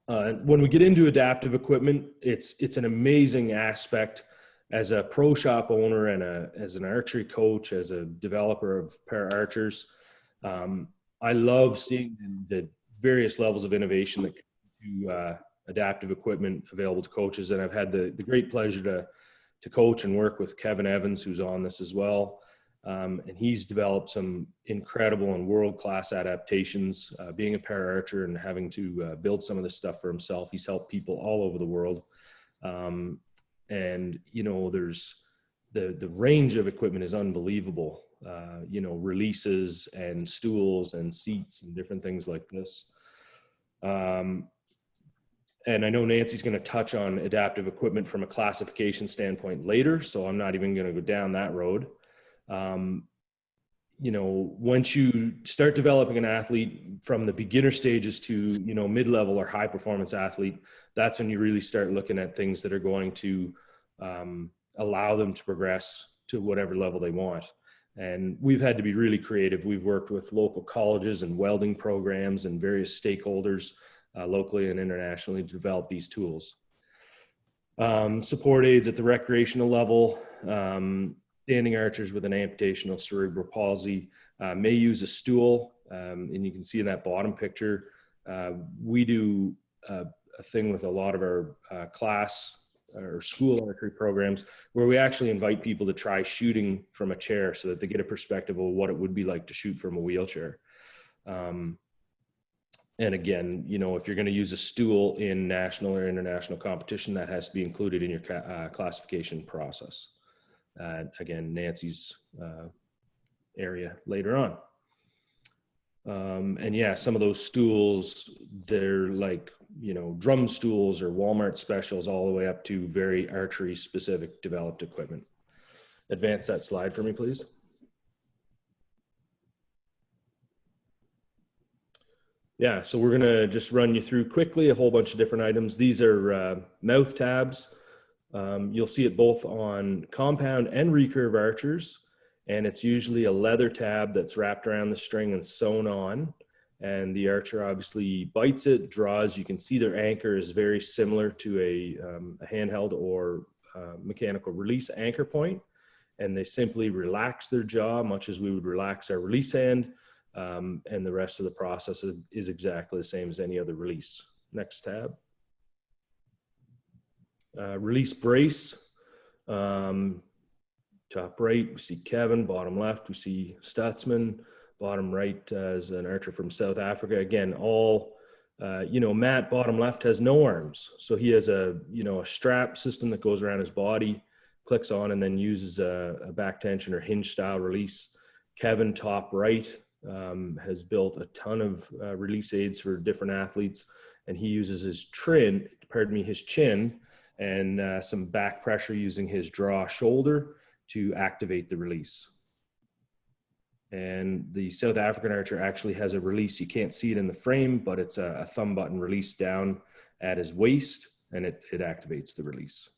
Speaker 3: When we get into adaptive equipment, it's an amazing aspect as a pro shop owner and as an archery coach, as a developer of para archers. I love seeing the various levels of innovation that do adaptive equipment available to coaches. And I've had the great pleasure to coach and work with Kevin Evans, who's on this as well. And he's developed some incredible and world-class adaptations. Being a para archer and having to build some of this stuff for himself, he's helped people all over the world. There's the range of equipment is unbelievable. Releases and stools and seats and different things like this. And I know Nancy's going to touch on adaptive equipment from a classification standpoint later, so I'm not even going to go down that road. Once you start developing an athlete from the beginner stages to, mid-level or high performance athlete, that's when you really start looking at things that are going to allow them to progress to whatever level they want. And we've had to be really creative. We've worked with local colleges and welding programs and various stakeholders locally and internationally to develop these tools. Support aids at the recreational level. Standing archers with an amputation of cerebral palsy may use a stool, and you can see in that bottom picture, we do a thing with a lot of our class or school archery programs where we actually invite people to try shooting from a chair so that they get a perspective of what it would be like to shoot from a wheelchair. And again, if you're going to use a stool in national or international competition, that has to be included in your classification process. Again, Nancy's area later on. Some of those stools, they're like, drum stools or Walmart specials all the way up to very archery specific developed equipment. Advance that slide for me, please. Yeah, so we're gonna just run you through quickly a whole bunch of different items. These are mouth tabs. You'll see it both on compound and recurve archers, and it's usually a leather tab that's wrapped around the string and sewn on, and the archer obviously bites it, draws. You can see their anchor is very similar to a handheld or mechanical release anchor point, and they simply relax their jaw much as we would relax our release hand, and the rest of the process is exactly the same as any other release. Next tab. Release brace. Top right, we see Kevin. Bottom left, we see Stutzman. Bottom right is an archer from South Africa. Again, all, Matt, bottom left, has no arms. So he has a strap system that goes around his body, clicks on, and then uses a back tension or hinge style release. Kevin, top right, has built a ton of release aids for different athletes, and he uses his chin and some back pressure using his draw shoulder to activate the release. And the South African archer actually has a release. You can't see it in the frame, but it's a thumb button release down at his waist, and it activates the release.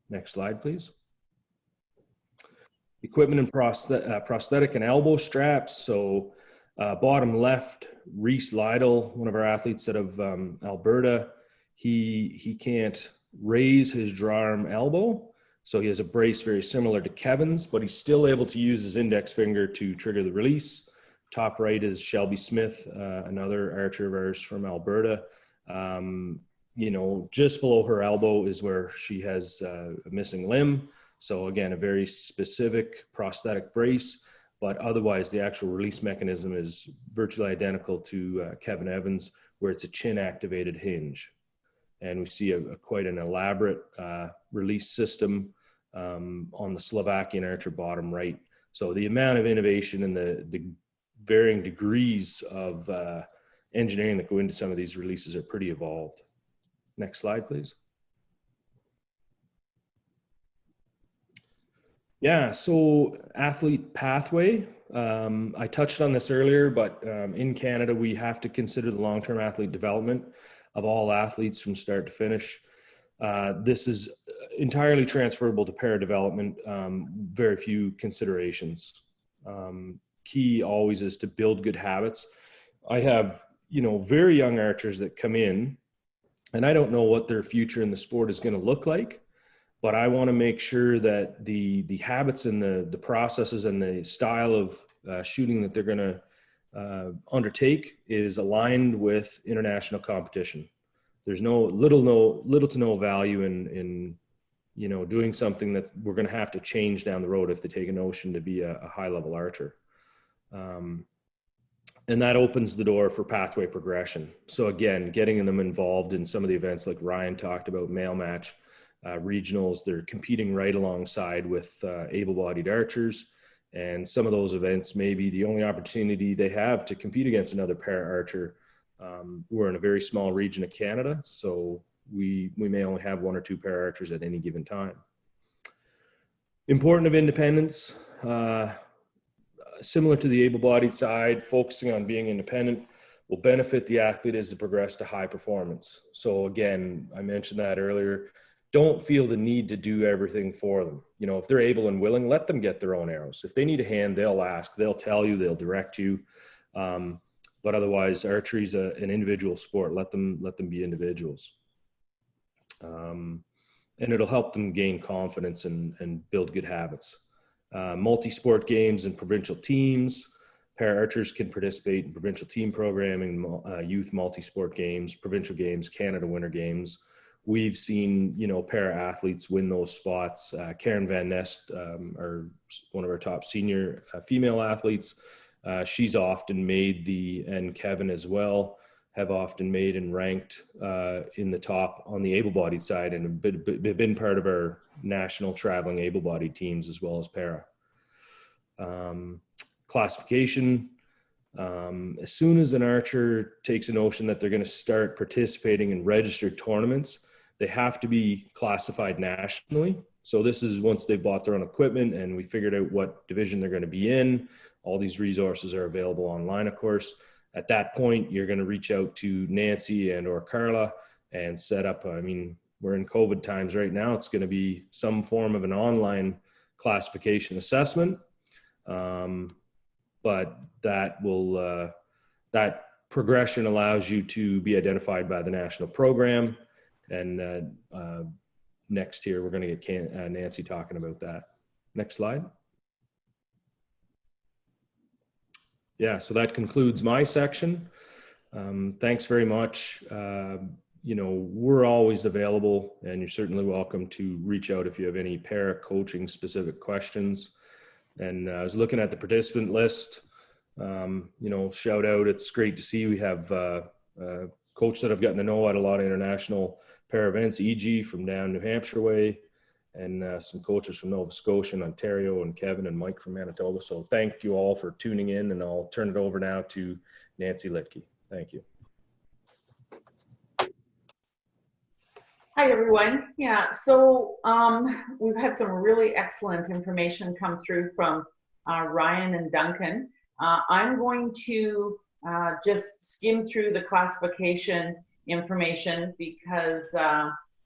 Speaker 3: Next slide, please. Equipment and prosthetic and elbow straps. So bottom left, Reese Lytle, one of our athletes out of Alberta, he can't raise his draw arm elbow. So he has a brace very similar to Kevin's, but he's still able to use his index finger to trigger the release. Top right is Shelby Smith, another archer of ours from Alberta. You know, just below her elbow is where she has a missing limb. So again, a very specific prosthetic brace, but otherwise the actual release mechanism is virtually identical to Kevin Evans, where it's a chin activated hinge. And we see quite an elaborate release system on the Slovakian archer bottom right. So the amount of innovation and the varying degrees of engineering that go into some of these releases are pretty evolved. Next slide, please. Yeah, so athlete pathway. I touched on this earlier, but in Canada, we have to consider the long-term athlete development of all athletes from start to finish. This is entirely transferable to para development, very few considerations. Key always is to build good habits. I have, you know, very young archers that come in, and I don't know what their future in the sport is going to look like, but I want to make sure that the habits and the processes and the style of shooting that they're going to undertake is aligned with international competition. There's little to no value in you know, doing something that we're going to have to change down the road if they take a notion to be a high level archer. And that opens the door for pathway progression. So again, getting them involved in some of the events like Ryan talked about, male match, regionals, they're competing right alongside with able-bodied archers. And some of those events may be the only opportunity they have to compete against another para archer. We're in a very small region of Canada, so we may only have one or two para archers at any given time. Important of independence, similar to the able-bodied side, focusing on being independent will benefit the athlete as they progress to high performance. So again, I mentioned that earlier, don't feel the need to do everything for them. You know, if they're able and willing, let them get their own arrows. If they need a hand, they'll ask, they'll tell you, they'll direct you. But otherwise, archery is an individual sport. Let them be individuals. And it'll help them gain confidence and build good habits. Multi-sport games and provincial teams. Para archers can participate in provincial team programming, youth multi-sport games, provincial games, Canada Winter Games. We've seen, you know, para athletes win those spots. Karen Van Nest, one of our top senior female athletes. She's often made and Kevin as well, have often made and ranked in the top on the able-bodied side and been part of our national traveling able-bodied teams as well as para. Classification. As soon as an archer takes a notion that they're going to start participating in registered tournaments, they have to be classified nationally. So this is once they've bought their own equipment and we figured out what division they're going to be in. All these resources are available online, of course. At that point, you're going to reach out to Nancy or Carla and set up, I mean, we're in COVID times right now. It's going to be some form of an online classification assessment. But that progression allows you to be identified by the national program. And next here, we're going to get Nancy talking about that. Next slide. Yeah, so that concludes my section. Thanks very much. You know, we're always available and you're certainly welcome to reach out if you have any para coaching specific questions. And I was looking at the participant list, you know, shout out. It's great to see we have a coach that I've gotten to know at a lot of international para events, e.g. from down New Hampshire way. and some coaches from Nova Scotia and Ontario, and Kevin and Mike from Manitoba. So thank you all for tuning in, and I'll turn it over now to Nancy Litke. Thank you.
Speaker 4: Hi, everyone. Yeah, so we've had some really excellent information come through from Ryan and Duncan. I'm going to just skim through the classification information because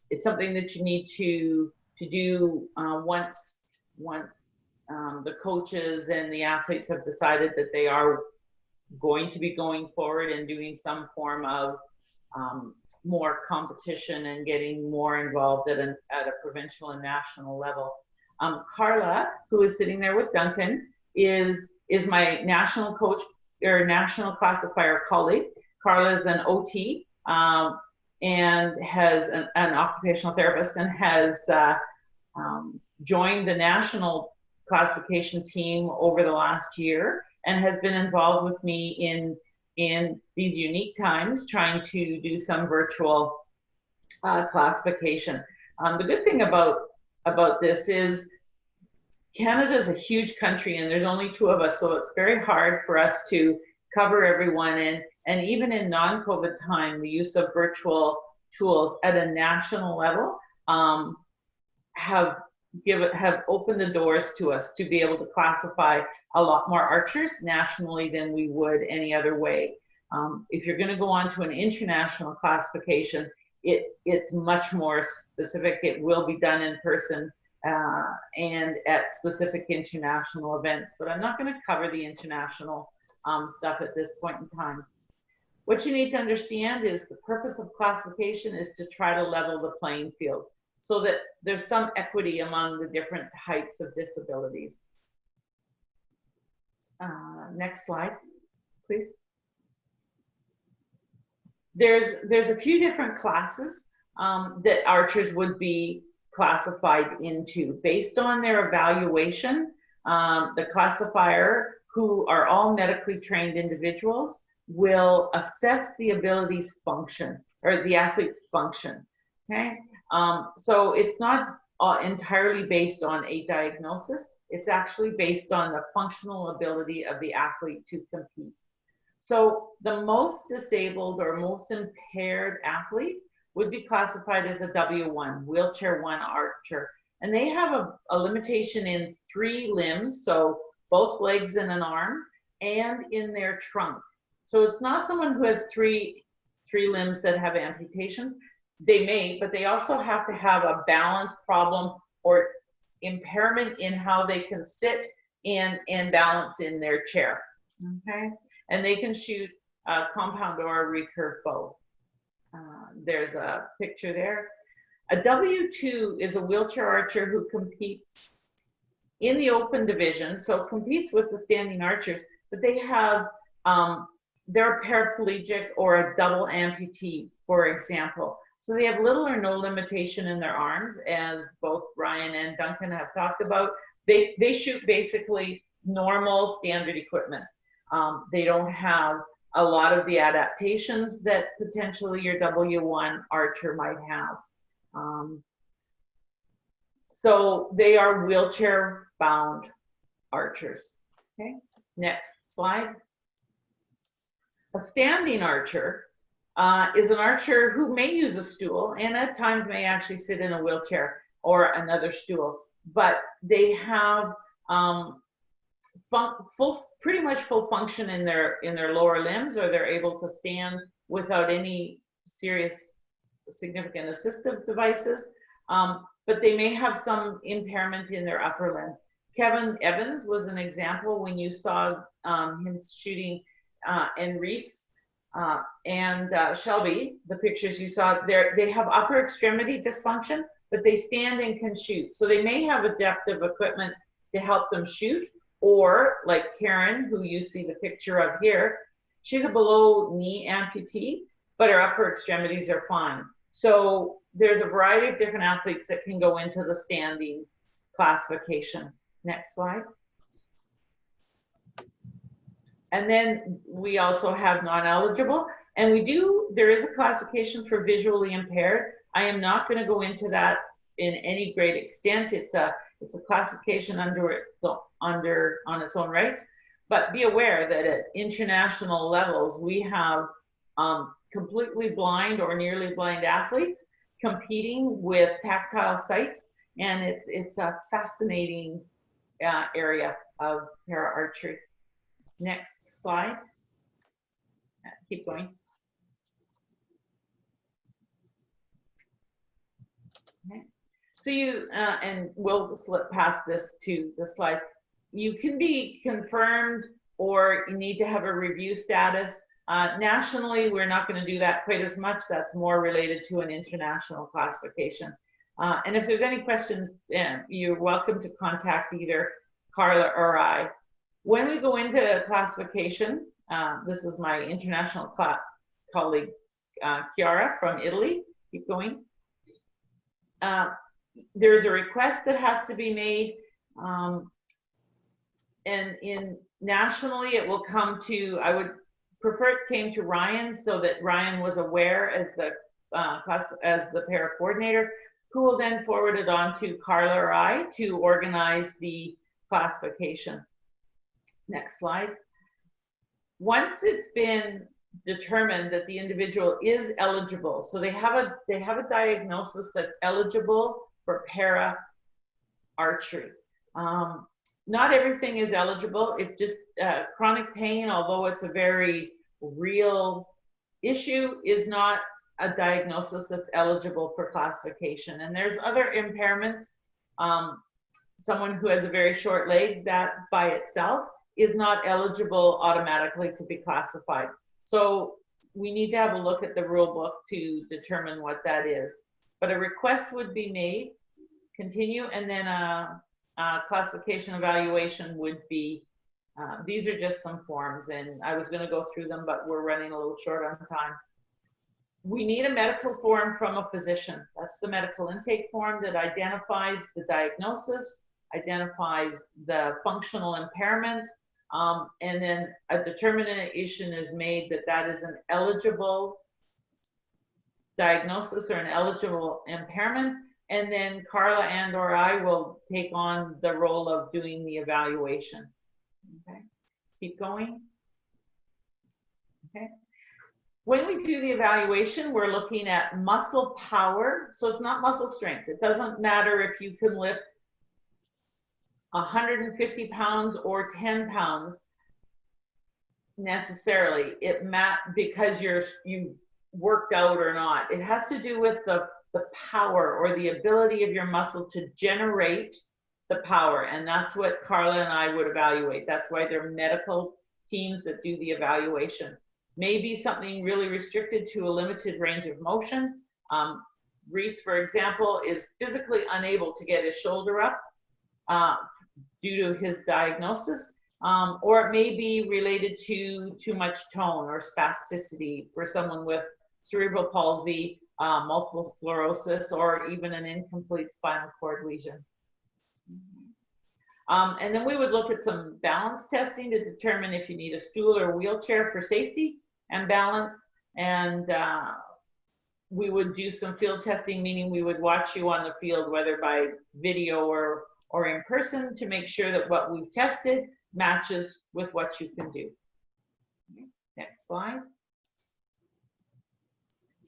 Speaker 4: it's something that you need to do once the coaches and the athletes have decided that they are going to be going forward and doing some form of more competition and getting more involved at a provincial and national level. Carla, who is sitting there with Duncan, is my national coach or national classifier colleague. Carla is an OT and has an occupational therapist, and has joined the national classification team over the last year, and has been involved with me in these unique times trying to do some virtual classification. The good thing about this is Canada is a huge country and there's only 2 of us, so it's very hard for us to cover everyone. And even in non-COVID time, the use of virtual tools at a national level have opened the doors to us to be able to classify a lot more archers nationally than we would any other way. If you're going to go on to an international classification, it's much more specific. It will be done in person and at specific international events, but I'm not going to cover the international stuff at this point in time. What you need to understand is the purpose of classification is to try to level the playing field so that there's some equity among the different types of disabilities. Next slide, please. There's a few different classes that archers would be classified into based on their evaluation. The classifier, who are all medically trained individuals, will assess the abilities function, or the athlete's function, okay? So it's not entirely based on a diagnosis. It's actually based on the functional ability of the athlete to compete. So the most disabled or most impaired athlete would be classified as a W1, wheelchair 1 archer. And they have a limitation in 3 limbs, so both legs and an arm, and in their trunk. So it's not someone who has three limbs that have amputations. They may, but they also have to have a balance problem or impairment in how they can sit and balance in their chair, okay? And they can shoot a compound or a recurve bow. There's a picture there. A W2 is a wheelchair archer who competes in the open division, so competes with the standing archers, but they have, they're a paraplegic or a double amputee, for example. So they have little or no limitation in their arms, as both Ryan and Duncan have talked about. They shoot basically normal standard equipment. They don't have a lot of the adaptations that potentially your W1 archer might have. So they are wheelchair bound archers. Okay, next slide. A standing archer is an archer who may use a stool and at times may actually sit in a wheelchair or another stool, but they have pretty much full function in their lower limbs, or they're able to stand without any serious significant assistive devices, but they may have some impairment in their upper limb. Kevin Evans was an example when you saw him shooting, and Reese and Shelby, the pictures you saw there, they have upper extremity dysfunction, but they stand and can shoot. So they may have adaptive equipment to help them shoot, or like Karen, who you see the picture of here, she's a below knee amputee, but her upper extremities are fine. So there's a variety of different athletes that can go into the standing classification. Next slide. And then we also have non-eligible, and there is a classification for visually impaired. I am not going to go into that in any great extent. It's a classification on its own rights. But be aware that at international levels, we have completely blind or nearly blind athletes competing with tactile sights, and it's a fascinating area of para archery. Next slide. Keep going. Okay. So you, and we'll slip past this to the slide. You can be confirmed or you need to have a review status. Nationally, we're not going to do that quite as much. That's more related to an international classification. And if there's any questions, you're welcome to contact either Carla or I. When we go into classification, this is my international colleague, Chiara from Italy. Keep going. There's a request that has to be made, and nationally it will come to, I would prefer it came to Ryan, so that Ryan was aware as the para coordinator, who will then forward it on to Carla or I to organize the classification. Next slide. Once it's been determined that the individual is eligible, so they have a diagnosis that's eligible for para archery. Not everything is eligible. If just chronic pain, although it's a very real issue, is not a diagnosis that's eligible for classification. And there's other impairments. Someone who has a very short leg, that by itself is not eligible automatically to be classified. So we need to have a look at the rule book to determine what that is. But a request would be made, continue, and then a classification evaluation would be, these are just some forms, and I was going to go through them, but we're running a little short on time. We need a medical form from a physician. That's the medical intake form that identifies the diagnosis, identifies the functional impairment, and then a determination is made that that is an eligible diagnosis or an eligible impairment. And then Carla and or I will take on the role of doing the evaluation. Okay, keep going. Okay. When we do the evaluation, we're looking at muscle power. So it's not muscle strength. It doesn't matter if you can lift 150 pounds or 10 pounds necessarily. Because you worked out or not. It has to do with the power or the ability of your muscle to generate the power. And that's what Carla and I would evaluate. That's why they're medical teams that do the evaluation. Maybe something really restricted to a limited range of motion. Reese, for example, is physically unable to get his shoulder up due to his diagnosis, or it may be related to too much tone or spasticity for someone with cerebral palsy, multiple sclerosis, or even an incomplete spinal cord lesion. And then we would look at some balance testing to determine if you need a stool or wheelchair for safety and balance. And we would do some field testing, meaning we would watch you on the field, whether by video or in person, to make sure that what we've tested matches with what you can do. Next slide.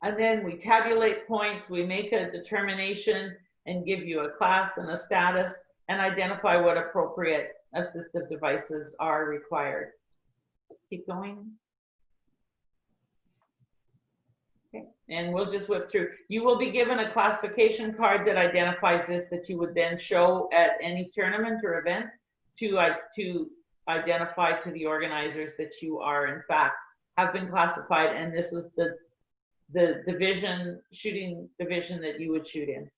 Speaker 4: And then we tabulate points, we make a determination and give you a class and a status and identify what appropriate assistive devices are required. Keep going. Okay, and we'll just whip through. You will be given a classification card that identifies this, that you would then show at any tournament or event to identify to the organizers that you are in fact have been classified, and this is the division, shooting division that you would shoot in.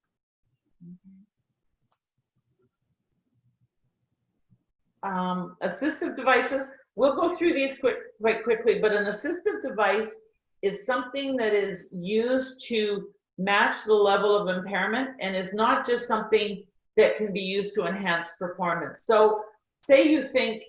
Speaker 4: Assistive devices, we'll go through these quite quickly, but an assistive device is something that is used to match the level of impairment and is not just something that can be used to enhance performance. So say you think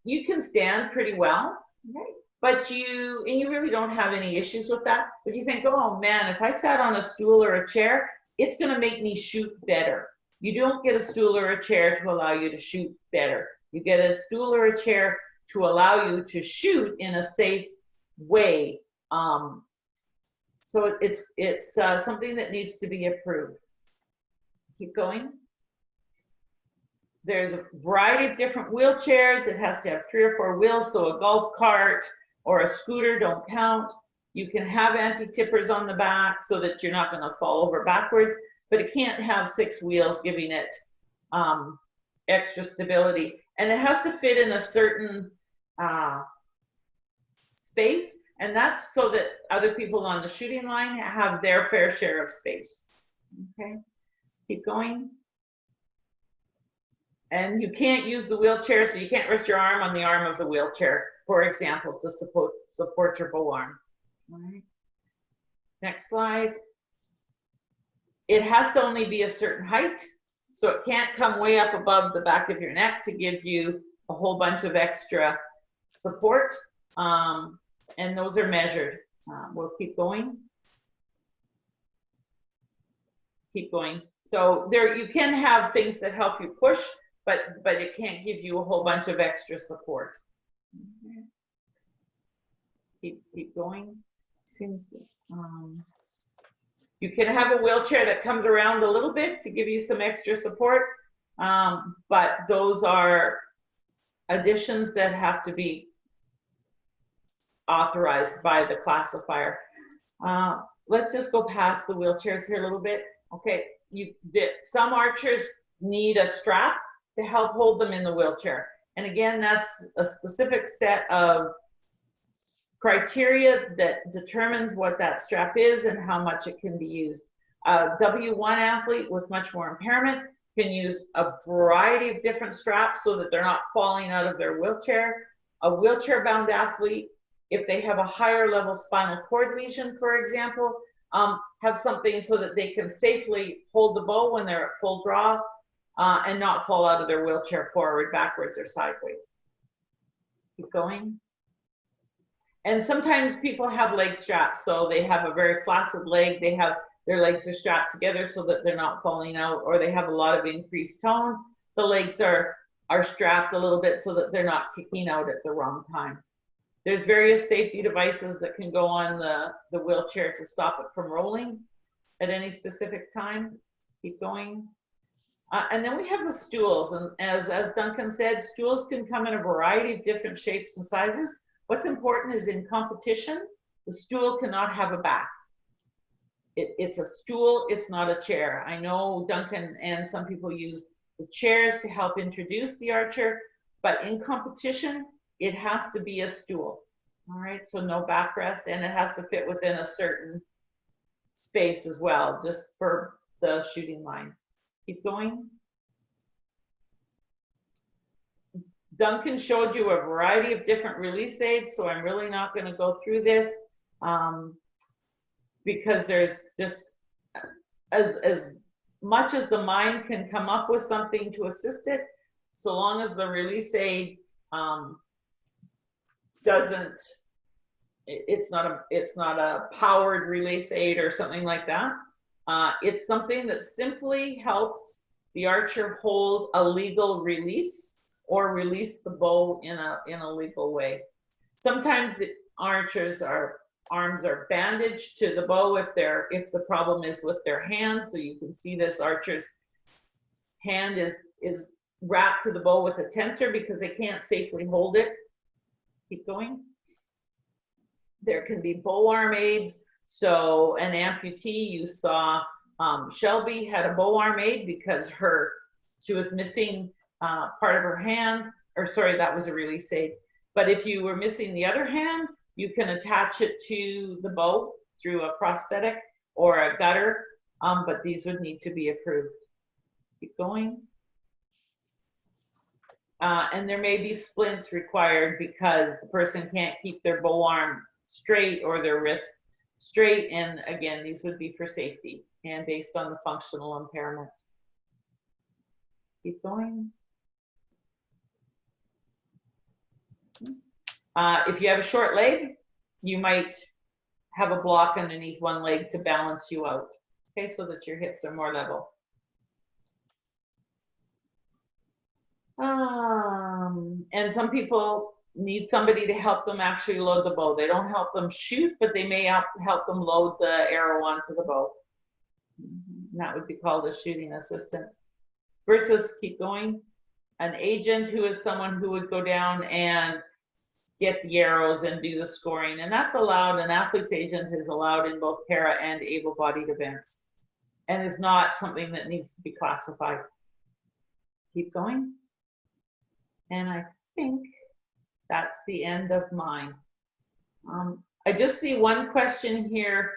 Speaker 4: you can stand pretty well, right? But you really don't have any issues with that, but you think, oh man, if I sat on a stool or a chair, it's going to make me shoot better. You don't get a stool or a chair to allow you to shoot better. You get a stool or a chair to allow you to shoot in a safe way. So it's something that needs to be approved. Keep going. There's a variety of different wheelchairs. It has to have 3 or 4 wheels, so a golf cart or a scooter don't count. You can have anti-tippers on the back so that you're not going to fall over backwards, but it can't have 6 wheels giving it extra stability. And it has to fit in a certain space, and that's so that other people on the shooting line have their fair share of space. Okay, keep going. And you can't use the wheelchair, so you can't rest your arm on the arm of the wheelchair, for example, to support your bow arm. All right. Next slide. It has to only be a certain height, so it can't come way up above the back of your neck to give you a whole bunch of extra support. And those are measured. We'll keep going. Keep going. So there, you can have things that help you push, but it can't give you a whole bunch of extra support. Keep going. You can have a wheelchair that comes around a little bit to give you some extra support, but those are additions that have to be authorized by the classifier. Let's just go past the wheelchairs here a little bit. Okay, some archers need a strap to help hold them in the wheelchair. And again, that's a specific set of criteria that determines what that strap is and how much it can be used. A W1 athlete with much more impairment can use a variety of different straps so that they're not falling out of their wheelchair. A wheelchair-bound athlete, if they have a higher level spinal cord lesion, for example, have something so that they can safely hold the bow when they're at full draw and not fall out of their wheelchair forward, backwards, or sideways. Keep going. And sometimes people have leg straps, so they have a very flaccid leg. Their legs are strapped together so that they're not falling out, or they have a lot of increased tone. The legs are strapped a little bit so that they're not kicking out at the wrong time. There's various safety devices that can go on the wheelchair to stop it from rolling at any specific time. Keep going. And then we have the stools. And as Duncan said, stools can come in a variety of different shapes and sizes. What's important is in competition, the stool cannot have a back. It's a stool, it's not a chair. I know Duncan and some people use the chairs to help introduce the archer, but in competition, it has to be a stool. All right, so no backrest, and it has to fit within a certain space as well, just for the shooting line. Keep going. Duncan showed you a variety of different release aids, so I'm really not going to go through this because there's just as much as the mind can come up with something to assist it, so long as the release aid doesn't, it's not a powered release aid or something like that. It's something that simply helps the archer hold a legal release or release the bow in a legal way. Sometimes the archers' arms are bandaged to the bow if the problem is with their hand. So you can see this archer's hand is wrapped to the bow with a tensor because they can't safely hold it. Keep going. There can be bow arm aids. So an amputee, you saw Shelby had a bow arm aid because she was missing part of her hand, or sorry, that was a release aid. But if you were missing the other hand, you can attach it to the bow through a prosthetic or a gutter, but these would need to be approved. Keep going. And there may be splints required because the person can't keep their bow arm straight or their wrist straight. And again, these would be for safety and based on the functional impairment. Keep going. If you have a short leg, you might have a block underneath one leg to balance you out. okay, so that your hips are more level. And some people need somebody to help them actually load the bow. They don't help them shoot, but they may help them load the arrow onto the bow. And that would be called a shooting assistant. Versus, keep going, an agent, who is someone who would go down and get the arrows and do the scoring. And that's allowed, an athlete's agent is allowed in both para and able-bodied events, and is not something that needs to be classified. Keep going. And I think that's the end of mine. I just see one question here.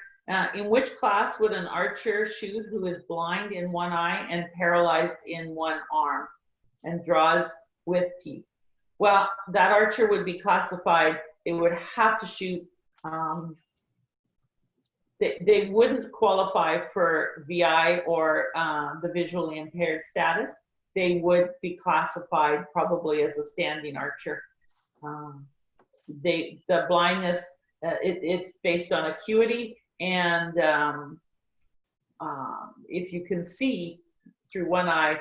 Speaker 4: In which class would an archer shoot who is blind in one eye and paralyzed in one arm and draws with teeth? Well, that archer would be classified, they would have to shoot, they wouldn't qualify for VI or the visually impaired status. They would be classified probably as a standing archer. The blindness, it's based on acuity, and if you can see through one eye,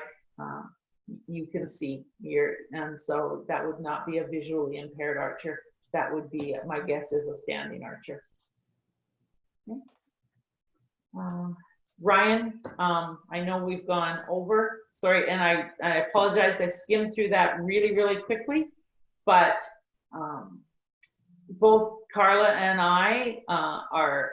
Speaker 4: you can see here, and so that would not be a visually impaired archer. That would be, my guess is, a standing archer. Okay. Ryan, I know we've gone over, sorry, and I apologize, I skimmed through that really, really quickly, but both Carla and I are,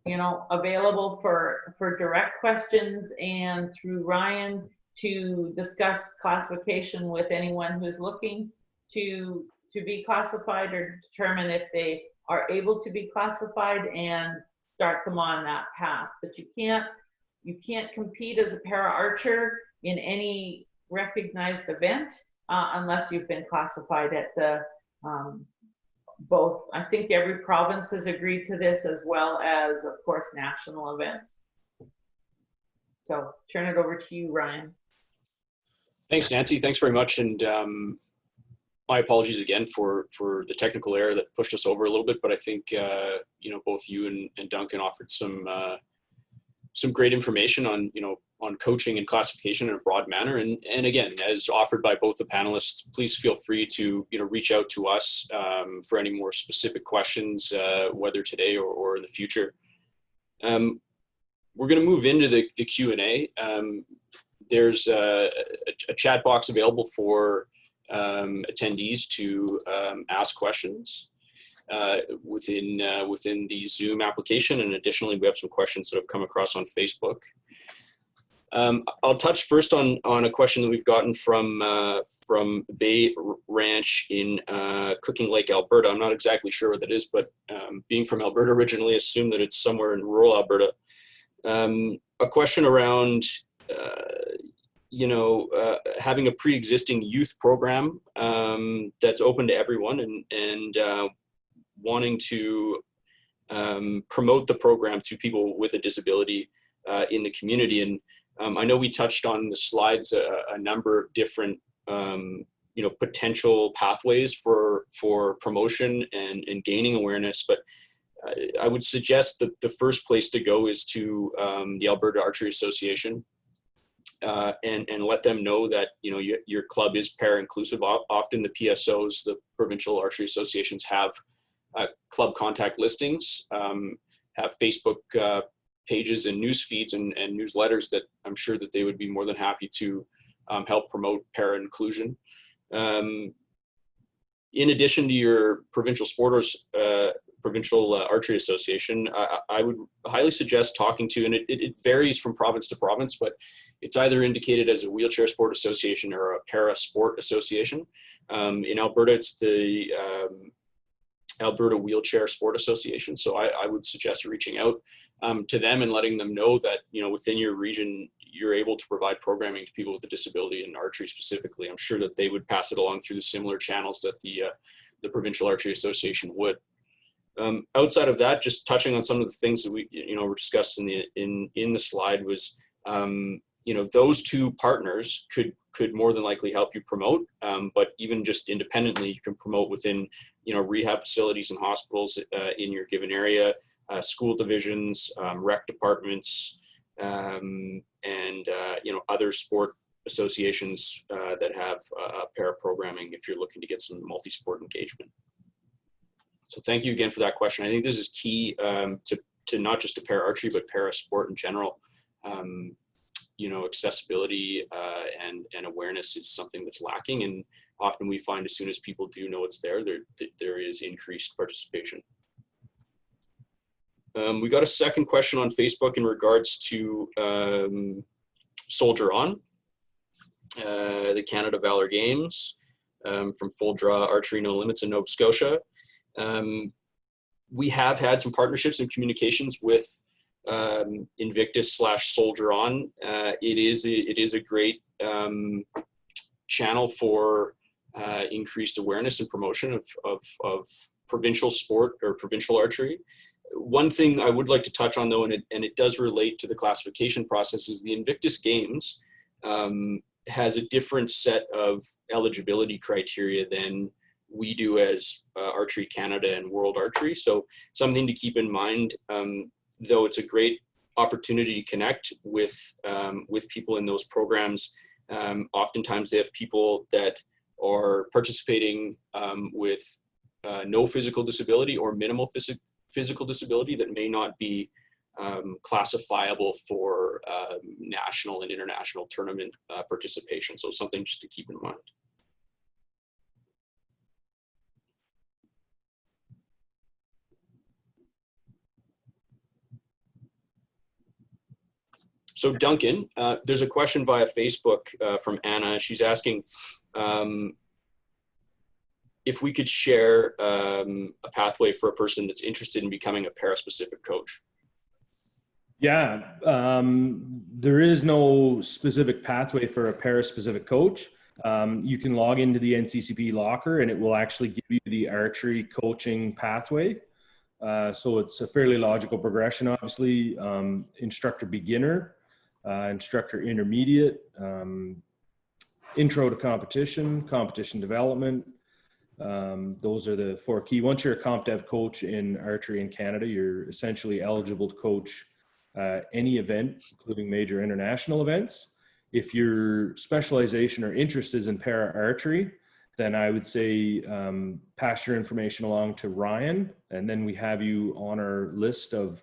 Speaker 4: you know, available for direct questions, and through Ryan to discuss classification with anyone who's looking to be classified or determine if they are able to be classified and start them on that path. But you can't compete as a para archer in any recognized event unless you've been classified at the both. I think every province has agreed to this, as well as, of course, national events. So turn it over to you, Ryan.
Speaker 2: Thanks, Nancy. Thanks very much. And my apologies again for the technical error that pushed us over a little bit, but I think you know, both you and Duncan offered some great information on, you know, on coaching and classification in a broad manner. And again, as offered by both the panelists, please feel free to, you know, reach out to us for any more specific questions, whether today or in the future. We're going to move into the Q&A. There's a chat box available for attendees to ask questions within the Zoom application, and additionally we have some questions that have come across on Facebook. I'll touch first on a question that we've gotten from Bay Ranch in Cooking Lake, Alberta. I'm not exactly sure what that is, but being from Alberta originally, assume that it's somewhere in rural Alberta. A question around you know, having a pre-existing youth program that's open to everyone, and wanting to promote the program to people with a disability in the community. And I know we touched on the slides a number of different you know, potential pathways for promotion and gaining awareness, but I would suggest that the first place to go is to the Alberta Archery Association. And let them know that, you know, your club is para-inclusive. Often the PSOs, the provincial archery associations, have club contact listings, have Facebook pages and news feeds and newsletters that I'm sure that they would be more than happy to help promote para-inclusion. In addition to your provincial provincial archery association, I would highly suggest talking to, and it varies from province to province, but it's either indicated as a wheelchair sport association or a para sport association. In Alberta, it's the Alberta Wheelchair Sport Association. So I would suggest reaching out to them and letting them know that, you know, within your region, you're able to provide programming to people with a disability in archery specifically. I'm sure that they would pass it along through the similar channels that the Provincial Archery Association would. Outside of that, just touching on some of the things that we, you know, were discussed in the slide was, you know, those two partners could more than likely help you promote, but even just independently, you can promote within, you know, rehab facilities and hospitals in your given area, school divisions, rec departments, and other sport associations that have para programming if you're looking to get some multi-sport engagement. So thank you again for that question. I think this is key to not just to para archery, but para sport in general. Accessibility and awareness is something that's lacking, and often we find as soon as people do know it's there is increased participation. We got a second question on Facebook in regards to Soldier On, the Canada Valor Games, from Full Draw Archery No Limits in Nova Scotia. We have had some partnerships and communications with Invictus / Soldier On. It is a great channel for increased awareness and promotion of provincial sport or provincial archery. One thing I would like to touch on, though, and it does relate to the classification process, is the Invictus Games has a different set of eligibility criteria than we do as Archery Canada and World Archery. So something to keep in mind, though it's a great opportunity to connect with people in those programs. Oftentimes they have people that are participating with no physical disability or minimal physical disability that may not be classifiable for national and international tournament participation. So something just to keep in mind. So Duncan, there's a question via Facebook from Anna. She's asking if we could share a pathway for a person that's interested in becoming a para-specific coach.
Speaker 3: Yeah, there is no specific pathway for a para-specific coach. You can log into the NCCP locker and it will actually give you the archery coaching pathway. So it's a fairly logical progression, obviously. Instructor beginner, instructor intermediate, intro to competition, competition development. Those are the 4 key. Once you're a comp dev coach in archery in Canada, you're essentially eligible to coach any event, including major international events. If your specialization or interest is in para archery, then I would say pass your information along to Ryan, and then we have you on our list of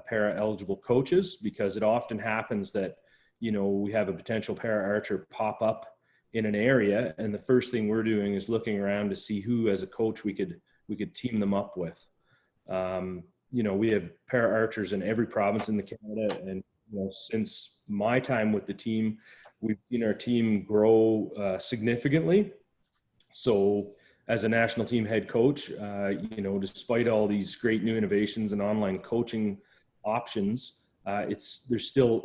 Speaker 3: para eligible coaches, because it often happens that, we have a potential para archer pop up in an area, and the first thing we're doing is looking around to see who as a coach we could team them up with. We have para archers in every province in Canada, and since my time with the team, we've seen our team grow significantly. So as a national team head coach, despite all these great new innovations and online coaching options, there's still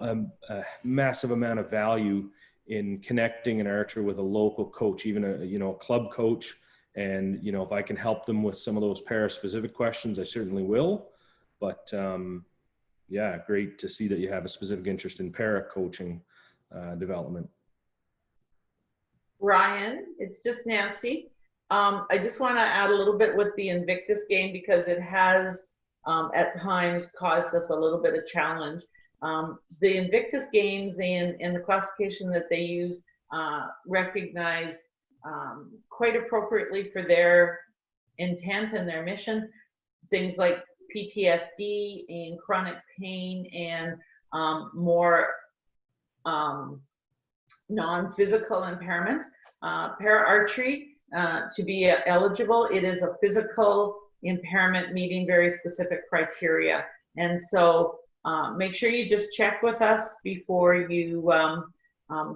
Speaker 3: a massive amount of value in connecting an archer with a local coach, even a club coach. And, if I can help them with some of those para-specific questions, I certainly will. But yeah, great to see that you have a specific interest in para coaching development.
Speaker 4: Ryan, it's just Nancy. I just want to add a little bit with the Invictus game, because it has at times caused us a little bit of challenge. The Invictus games and the classification that they use recognize quite appropriately for their intent and their mission things like PTSD and chronic pain and more non-physical impairments. Para archery, to be eligible, it is a physical impairment meeting very specific criteria. And so make sure you just check with us before you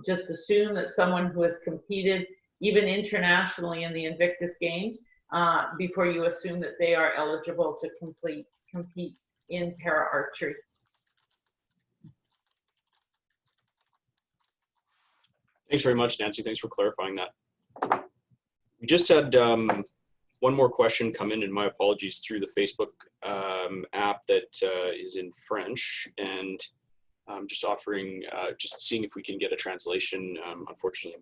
Speaker 4: just assume that someone who has competed even internationally in the Invictus Games, before you assume that they are eligible to compete in para archery.
Speaker 2: Thanks very much, Nancy. Thanks for clarifying that. We just had one more question come in, and my apologies, through the Facebook app that is in French, and just offering, just seeing if we can get a translation. Unfortunately,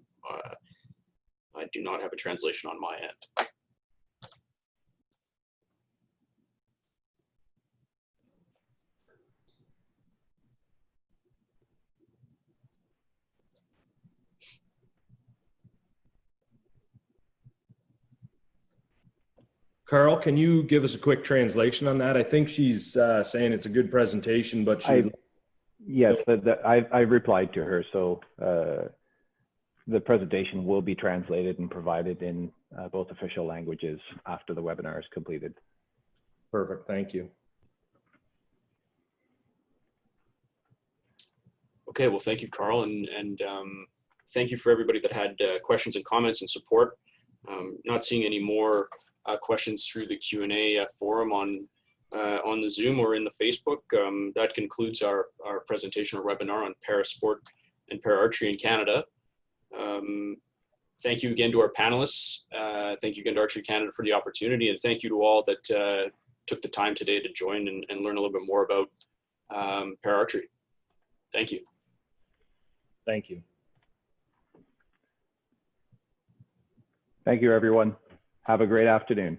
Speaker 2: I do not have a translation on my end.
Speaker 3: Carl, can you give us a quick translation on that? I think she's saying it's a good presentation, but
Speaker 1: yes, I've replied to her. So the presentation will be translated and provided in both official languages after the webinar is completed.
Speaker 3: Perfect, thank you.
Speaker 2: Okay, well, thank you, Carl, and thank you for everybody that had questions and comments and support. Not seeing any more questions through the Q&A forum on the Zoom or in the Facebook. That concludes our presentation or webinar on para sport and para archery in Canada. Thank you again to our panelists. Thank you again to Archery Canada for the opportunity, and thank you to all that took the time today to join and learn a little bit more about para archery. Thank you.
Speaker 3: Thank you.
Speaker 1: Thank you, everyone. Have a great afternoon.